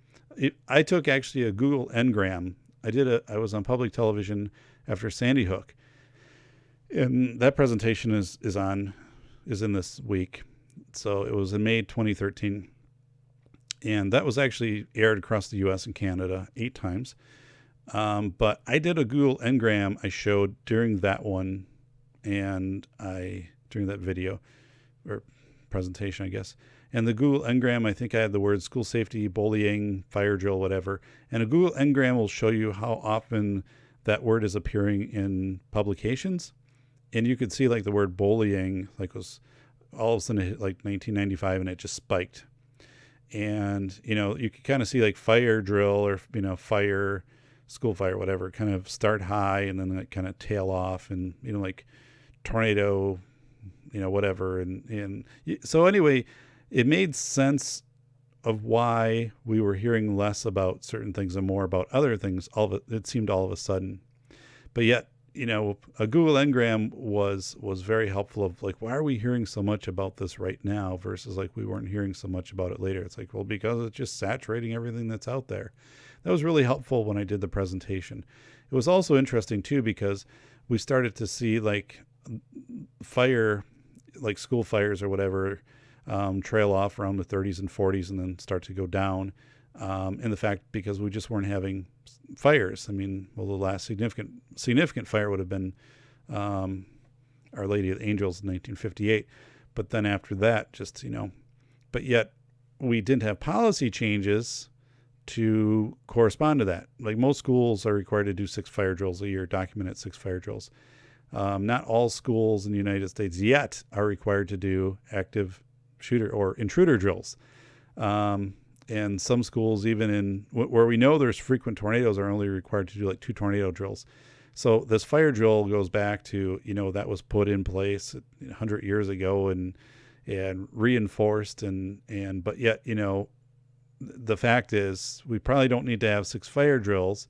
I took actually a Google Ngram I was on public television after Sandy Hook, and that presentation is in this week. So it was in May 2013, and that was actually aired across the U.S. and Canada 8 times. But I did a Google Ngram I showed during that one, and during that video or presentation, I guess. And the Google Ngram, I think I had the words school safety, bullying, fire drill, whatever. And a Google Ngram will show you how often that word is appearing in publications. And you could see like the word bullying, like was all of a sudden it hit like 1995 and it just spiked. And, you could kind of see like fire drill or, school fire, whatever, kind of start high and then like kind of tail off and, like tornado, whatever. And so anyway, it made sense of why we were hearing less about certain things and more about other things. It seemed all of a sudden, but yet, a Google Ngram was very helpful of like, why are we hearing so much about this right now versus like we weren't hearing so much about it later? It's like, well, because it's just saturating everything that's out there. That was really helpful when I did the presentation. It was also interesting too, because we started to see like fire, like school fires or whatever, trail off around the 30s and 40s and then start to go down. And the fact, because we just weren't having fires. I mean, well, the last significant fire would have been Our Lady of the Angels in 1958. But then after that, just, but yet we didn't have policy changes to correspond to that. Like most schools are required to do 6 fire drills a year, documented 6 fire drills. Not all schools in the United States yet are required to do active shooter or intruder drills. And some schools, even where we know there's frequent tornadoes, are only required to do like 2 tornado drills. So this fire drill goes back to, that was put in place 100 years ago and reinforced but yet, the fact is we probably don't need to have 6 fire drills.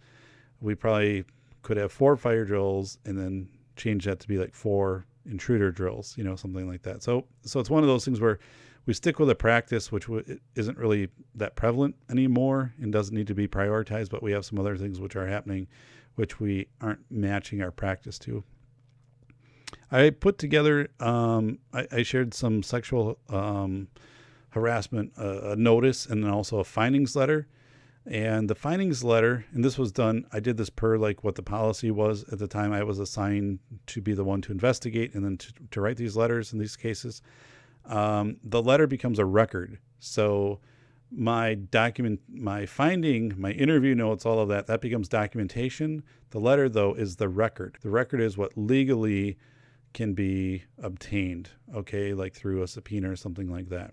We probably could have 4 fire drills and then change that to be like 4 intruder drills, something like that. So it's one of those things where we stick with a practice which isn't really that prevalent anymore and doesn't need to be prioritized, but we have some other things which are happening which we aren't matching our practice to. I put together, I shared some sexual harassment a notice and then also a findings letter. And the findings letter, and this was done, I did this per like what the policy was at the time. I was assigned to be the one to investigate and then to write these letters in these cases. The letter becomes a record. So my finding, my interview notes, all of that becomes documentation. The letter, though, is the record. The record is what legally can be obtained, okay, like through a subpoena or something like that.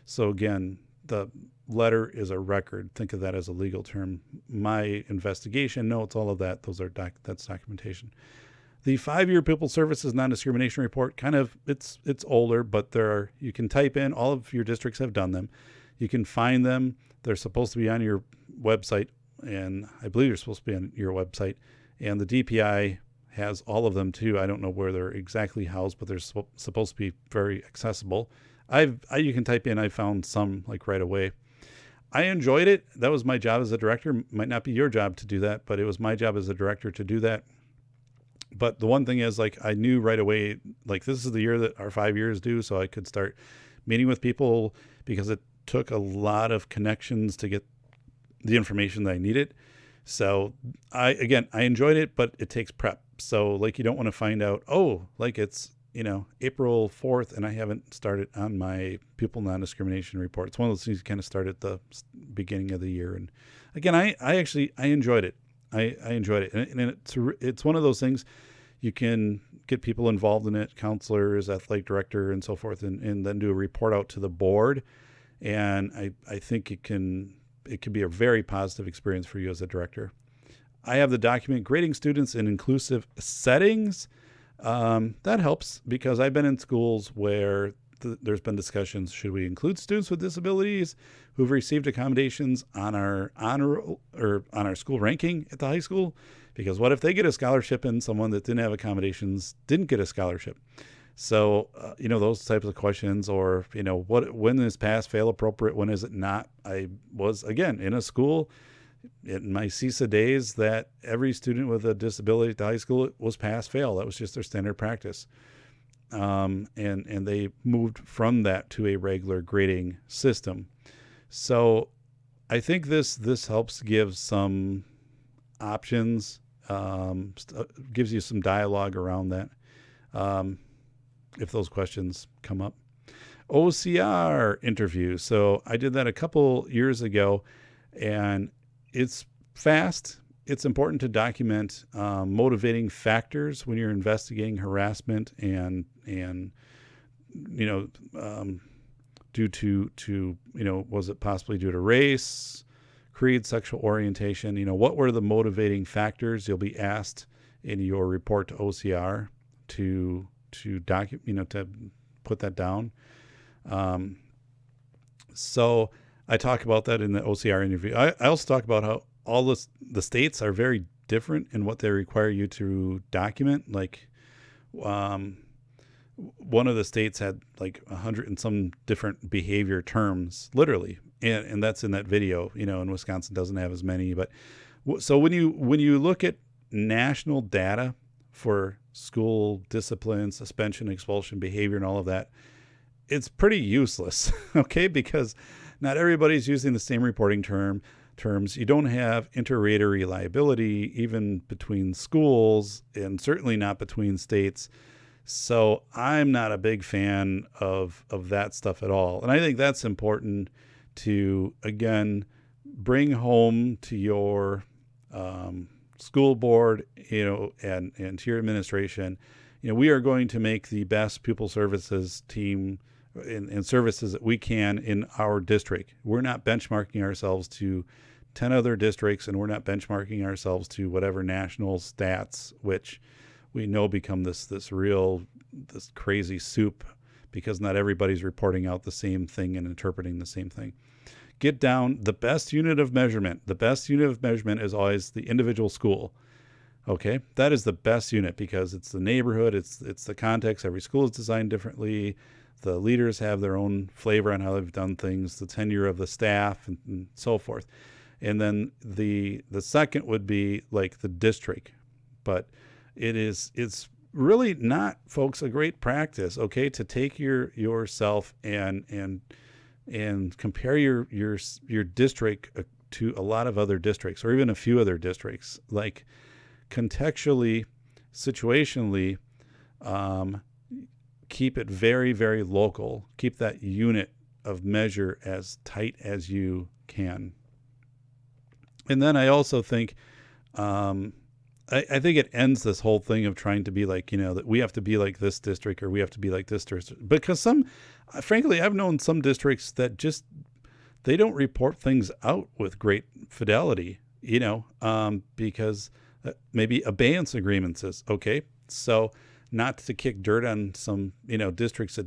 So again, the letter is a record. Think of that as a legal term. My investigation notes, all of that, that's documentation. The 5-year Pupil Services Non-Discrimination Report, kind of, it's older, but you can type in, all of your districts have done them. You can find them. They're supposed to be on your website, and I believe they're supposed to be on your website. And the DPI has all of them too. I don't know where they're exactly housed, but they're supposed to be very accessible. You can type in, I found some like right away. I enjoyed it. That was my job as a director. Might not be your job to do that, but it was my job as a director to do that. But the one thing is, like, I knew right away, like, this is the year that our 5 years due. So I could start meeting with people because it took a lot of connections to get the information that I needed. So I enjoyed it, but it takes prep. So like, you don't want to find out, like it's, April 4th and I haven't started on my pupil non-discrimination report. It's one of those things you kind of start at the beginning of the year. And again, I enjoyed it. I enjoyed it. And it's one of those things you can get people involved in it, counselors, athletic director, and so forth, and then do a report out to the board. And I think it can be a very positive experience for you as a director. I have the document grading students in inclusive settings. That helps because I've been in schools where there's been discussions. Should we include students with disabilities who've received accommodations on our honor or on our school ranking at the high school? Because what if they get a scholarship and someone that didn't have accommodations didn't get a scholarship? So, those types of questions, or, when is pass fail appropriate? When is it not? I was, again, in a school, in my CISA days that every student with a disability at the high school was pass fail. That was just their standard practice. And they moved from that to a regular grading system. So I think this helps give some options, gives you some dialogue around that, if those questions come up. OCR interview. So I did that a couple years ago, and it's fast. It's important to document motivating factors when you're investigating harassment and due to was it possibly due to race, creed, sexual orientation? What were the motivating factors? You'll be asked in your report to OCR to document, to put that down. So I talk about that in the OCR interview. I also talk about how all the states are very different in what they require you to document. Like, one of the states had like 100 and some different behavior terms, literally. And that's in that video, and Wisconsin doesn't have as many. But so when you look at national data for school discipline, suspension, expulsion, behavior, and all of that, it's pretty useless, okay? Because not everybody's using the same reporting terms. You don't have inter-rater reliability, even between schools, and certainly not between states. So I'm not a big fan of that stuff at all. And I think that's important to, again, bring home to your school board, and to your administration. We are going to make the best pupil services team and services that we can in our district. We're not benchmarking ourselves to 10 other districts, and we're not benchmarking ourselves to whatever national stats, which we know become this crazy soup, because not everybody's reporting out the same thing and interpreting the same thing. Get down the best unit of measurement. The best unit of measurement is always the individual school. Okay, that is the best unit because it's the neighborhood, it's the context. Every school is designed differently. The leaders have their own flavor on how they've done things, the tenure of the staff, and so forth. And then the second would be like the district. But it's really not, folks, a great practice, okay, to take yourself and compare your district to a lot of other districts, or even a few other districts. Like, contextually, situationally, keep it very, very local. Keep that unit of measure as tight as you can. And then I also think, I think it ends this whole thing of trying to be like, that we have to be like this district or we have to be like this district. Because frankly, I've known some districts that just, they don't report things out with great fidelity, because maybe abeyance agreements is okay. So not to kick dirt on some, districts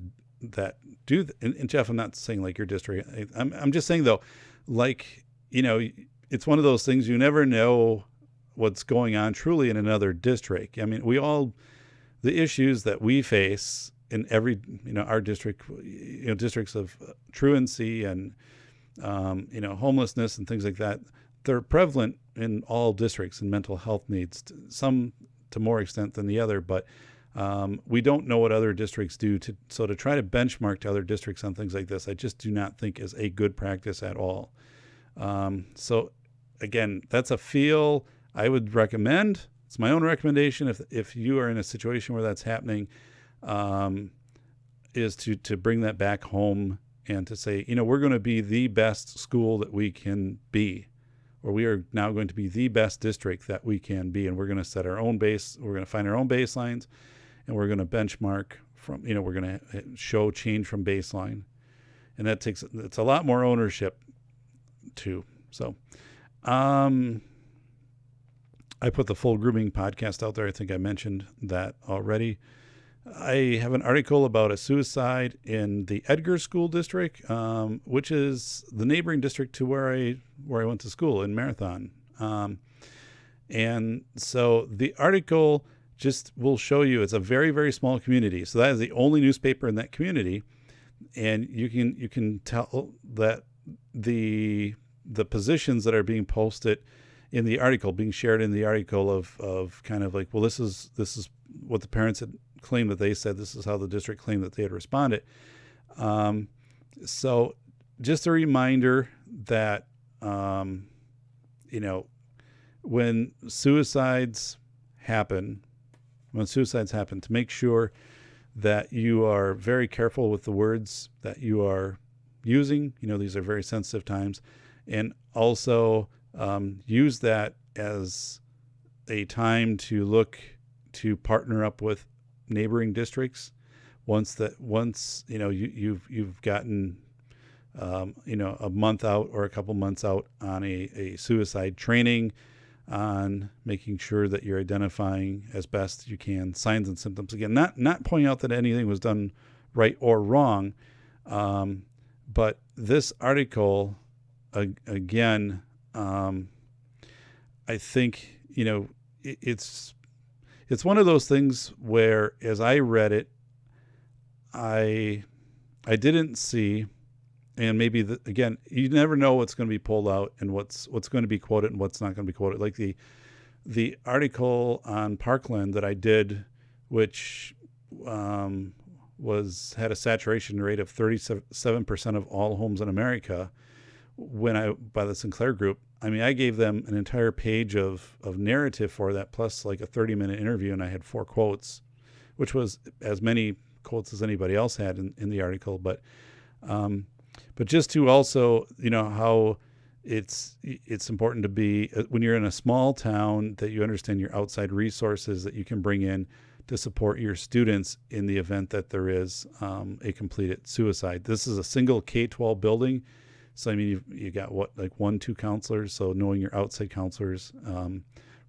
that do, and Jeff, I'm not saying like your district. I'm just saying though, like, it's one of those things you never know what's going on truly in another district. I mean, the issues that we face in every, our district, districts of truancy and, homelessness and things like that, they're prevalent in all districts and mental health needs, some to more extent than the other, but we don't know what other districts do. So to try to benchmark to other districts on things like this, I just do not think is a good practice at all. So again, that's a feel I would recommend. It's my own recommendation. If you are in a situation where that's happening, is to bring that back home and to say, we're going to be the best school that we can be, or we are now going to be the best district that we can be. And we're going to set our own base. We're going to find our own baselines, and we're going to benchmark from, we're going to show change from baseline. And it's a lot more ownership too. So, I put the full grooming podcast out there. I think I mentioned that already. I have an article about a suicide in the Edgar School District, which is the neighboring district to where I went to school in Marathon. And so the article just will show you it's a very, very small community. So that is the only newspaper in that community. And you can tell that the the positions that are being posted in the article, being shared in the article of kind of like, well, this is what the parents had claimed that they said, this is how the district claimed that they had responded. So just a reminder that, when suicides happen, to make sure that you are very careful with the words that you are using. These are very sensitive times, and also use that as a time to look to partner up with neighboring districts. Once you've gotten a month out or a couple months out on a suicide training, on making sure that you're identifying as best you can signs and symptoms. Again, not pointing out that anything was done right or wrong, but this article, again, I think it's one of those things where, as I read it, I didn't see. And maybe again, you never know what's going to be pulled out and what's going to be quoted and what's not going to be quoted. Like the article on Parkland that I did, which had a saturation rate of 37% of all homes in America, by the Sinclair Group. I mean, I gave them an entire page of narrative for that, plus like a 30-minute interview, and I had 4 quotes, which was as many quotes as anybody else had in the article. But just to also, how it's important to be, when you're in a small town, that you understand your outside resources that you can bring in to support your students in the event that there is a completed suicide. This is a single K-12 building. So, I mean, you got 1-2 counselors. So knowing your outside counselors,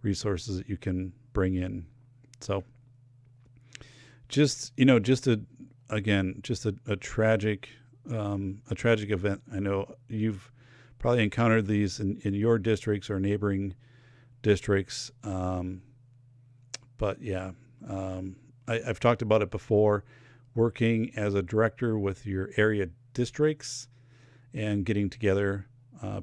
resources that you can bring in. So just a tragic event. I know you've probably encountered these in your districts or neighboring districts. But yeah, I've talked about it before, working as a director with your area districts and getting together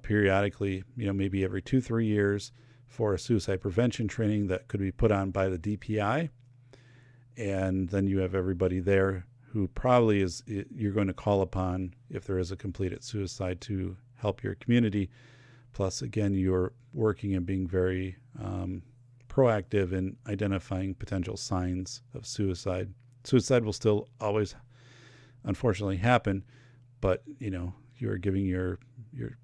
periodically, maybe every 2-3 years, for a suicide prevention training that could be put on by the DPI. And then you have everybody there who probably you're going to call upon if there is a completed suicide to help your community. Plus, again, you're working and being very proactive in identifying potential signs of suicide. Suicide will still always, unfortunately, happen, but you're giving you're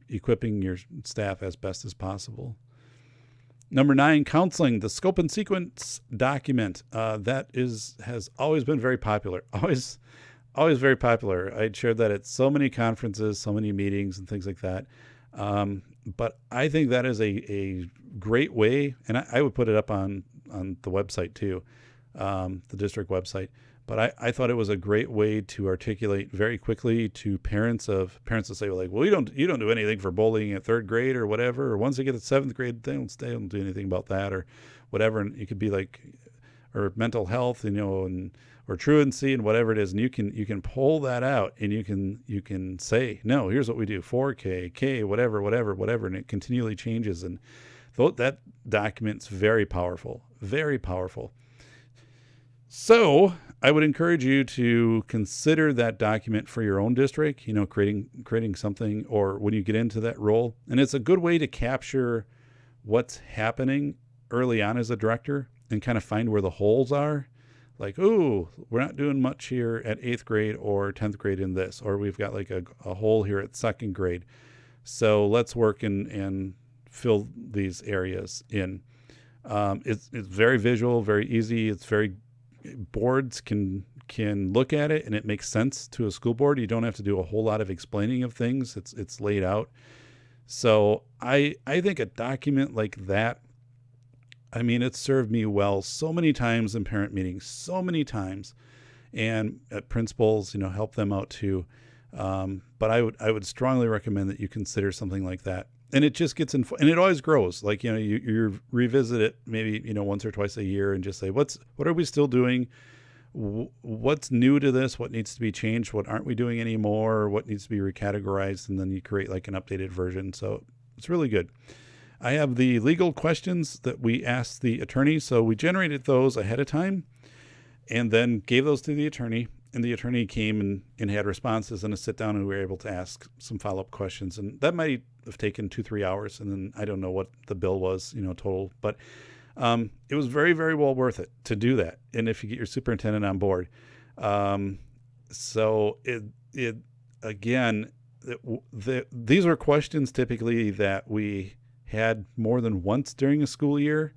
equipping your staff as best as possible. Number 9, counseling, the scope and sequence document. That has always been very popular. Always very popular. I shared that at so many conferences, so many meetings and things like that. But I think that is a great way, and I would put it up on the website too, the district website. But I thought it was a great way to articulate very quickly to parents to say, well, you don't do anything for bullying at 3rd grade or whatever, or once they get to 7th grade, they don't do anything about that or whatever. And it could be or mental health, or truancy and whatever it is. And you can pull that out and you can say, no, here's what we do, 4K, K, whatever. And it continually changes. And that document's very powerful, very powerful. So I would encourage you to consider that document for your own district, creating something, or when you get into that role. And it's a good way to capture what's happening early on as a director and kind of find where the holes are. Like, ooh, we're not doing much here at 8th grade or 10th grade in this, or we've got like a hole here at 2nd grade. So let's work and fill these areas in. It's very visual, very easy. It's very, boards can look at it and it makes sense to a school board. You don't have to do a whole lot of explaining of things. It's laid out. So I think a document like that, I mean, it served me well so many times in parent meetings, so many times, and at principals, help them out too. But I would strongly recommend that you consider something like that. And it just gets and it always grows. Like, you revisit it maybe, once or twice a year and just say, what are we still doing? What's new to this? What needs to be changed? What aren't we doing anymore? What needs to be recategorized? And then you create like an updated version. So It's really good. I have the legal questions that we asked the attorney. So we generated those ahead of time and then gave those to the attorney. And the attorney came and had responses and a sit down, and we were able to ask some follow-up questions. And that might have taken 2-3 hours. And then I don't know what the bill was, total, but it was very, very well worth it to do that. And if you get your superintendent on board, so these are questions typically that we had more than once during a school year.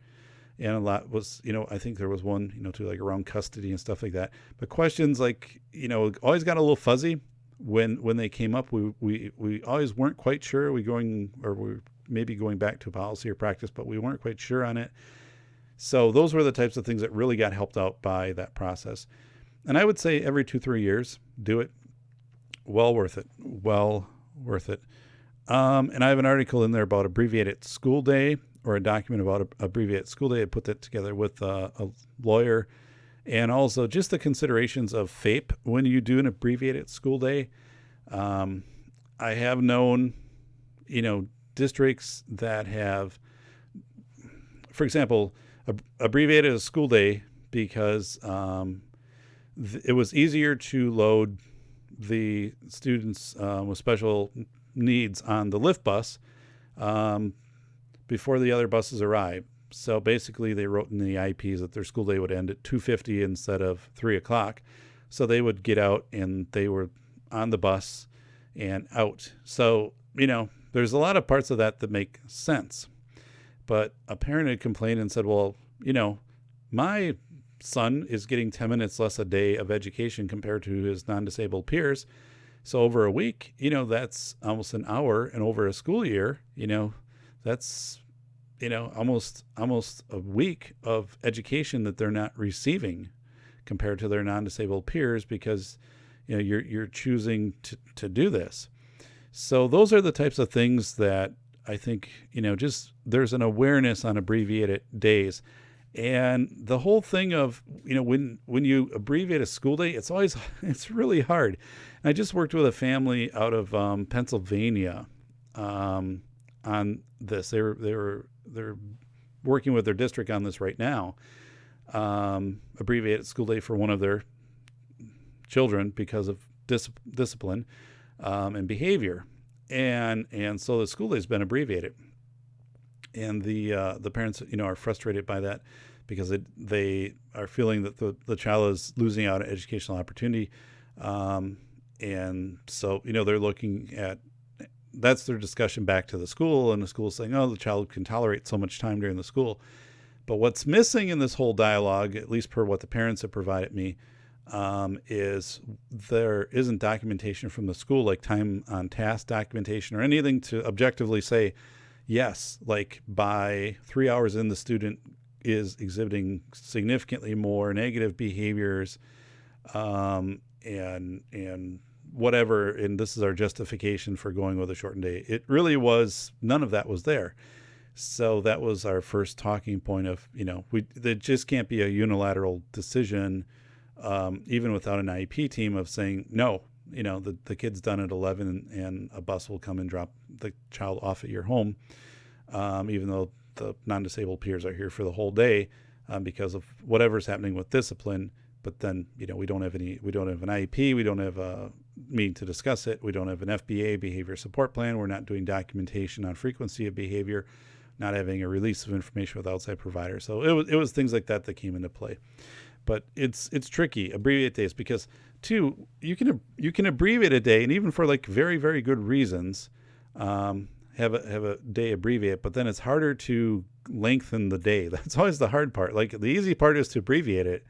And a lot was, I think there was one, to like around custody and stuff like that. But questions like, always got a little fuzzy when they came up. We always weren't quite sure. We're maybe going back to policy or practice, but we weren't quite sure on it. So those were the types of things that really got helped out by that process. And I would say every 2-3 years, do it. Well worth it. Well worth it. And I have an article in there about abbreviated school day, or a document about abbreviated school day. I put that together with a lawyer, and also just the considerations of FAPE when you do an abbreviated school day. I have known, districts that have, for example, abbreviated a school day because it was easier to load the students with special needs on the lift bus before the other buses arrived. So basically they wrote in the IEPs that their school day would end at 2:50 instead of 3:00. So they would get out and they were on the bus and out. So, there's a lot of parts of that make sense. But a parent had complained and said, well, my son is getting 10 minutes less a day of education compared to his non-disabled peers. So over a week, that's almost an hour, and over a school year, that's, almost a week of education that they're not receiving compared to their non-disabled peers because, you're choosing to do this. So those are the types of things that I think, just there's an awareness on abbreviated days. And the whole thing of, when you abbreviate a school day, it's really hard. And I just worked with a family out of Pennsylvania on this. They're working with their district on this right now. Abbreviated school day for one of their children because of discipline and behavior. And so the school day has been abbreviated. And the parents, are frustrated by that because they are feeling that the child is losing out on educational opportunity. And so, they're looking at, that's their discussion back to the school, and the school is saying, oh, the child can tolerate so much time during the school. But what's missing in this whole dialogue, at least per what the parents have provided me, is there isn't documentation from the school, like time on task documentation or anything to objectively say, yes, like by 3 hours in, the student is exhibiting significantly more negative behaviors, and whatever. And this is our justification for going with a shortened day. It really was, none of that was there. So that was our first talking point of, there just can't be a unilateral decision, even without an IEP team, of saying, no, the kid's done at 11 and a bus will come and drop the child off at your home, even though the non-disabled peers are here for the whole day because of whatever's happening with discipline. But then, we don't have an IEP, we don't have a meeting to discuss it, we don't have an FBA, behavior support plan, we're not doing documentation on frequency of behavior, not having a release of information with outside providers. So it was things like that came into play. But it's tricky, abbreviate days, because too, you can abbreviate a day, and even for like very, very good reasons, have a day abbreviate, but then it's harder to lengthen the day. That's always the hard part. Like the easy part is to abbreviate it,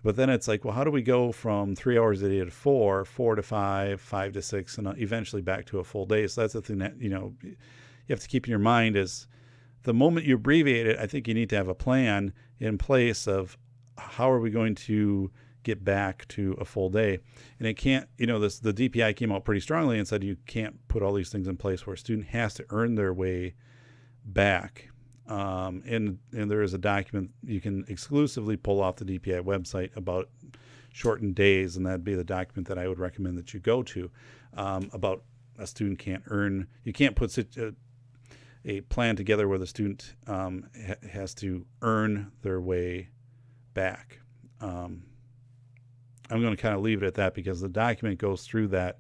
but then it's like, well, how do we go from 3 hours a day to 4 to 5, 5 to 6, and eventually back to a full day? So that's the thing that, you have to keep in your mind is the moment you abbreviate it, I think you need to have a plan in place of how are we going to get back to a full day. And it can't, the DPI came out pretty strongly and said you can't put all these things in place where a student has to earn their way back. And there is a document you can exclusively pull off the DPI website about shortened days, and that'd be the document that I would recommend that you go to, about a student you can't put a plan together where the student has to earn their way back. I'm going to kind of leave it at that because the document goes through that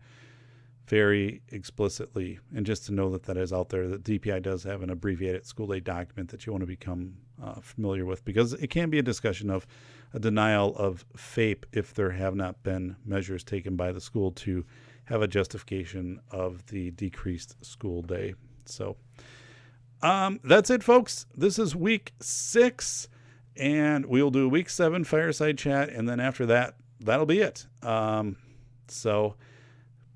very explicitly. And just to know that that is out there, that DPI does have an abbreviated school day document that you want to become familiar with, because it can be a discussion of a denial of FAPE if there have not been measures taken by the school to have a justification of the decreased school day. So that's it, folks. This is week 6, and we'll do week 7 fireside chat, and then after that, that'll be it. So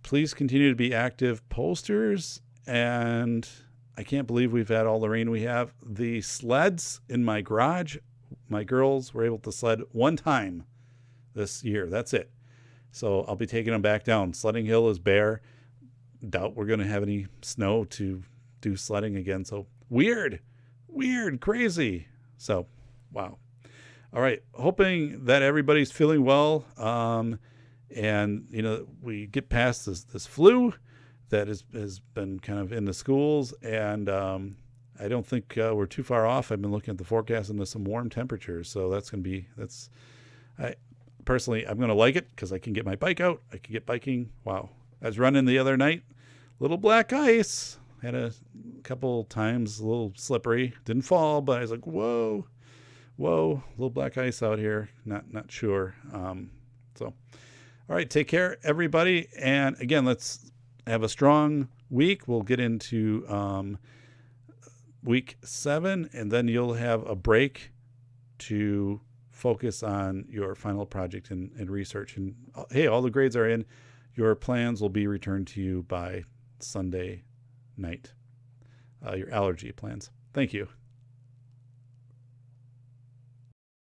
please continue to be active posters, and I can't believe we've had all the rain we have. The sleds in my garage, my girls were able to sled one time this year. That's it. So I'll be taking them back down. Sledding Hill is bare. Doubt we're going to have any snow to do sledding again. So weird, crazy. So, wow. All right. Hoping that everybody's feeling well. And, you know, we get past this flu that has been kind of in the schools. And I don't think we're too far off. I've been looking at the forecast and there's some warm temperatures. So that's going to be, personally, I'm going to like it because I can get my bike out. I can get biking. Wow. I was running the other night, little black ice. Had a couple times, a little slippery. Didn't fall, but I was like, whoa, little black ice out here. Not sure. So, all right, take care, everybody. And again, let's have a strong week. We'll get into week 7, and then you'll have a break to focus on your final project and research. And hey, all the grades are in. Your plans will be returned to you by Sunday night. Your allergy plans. Thank you.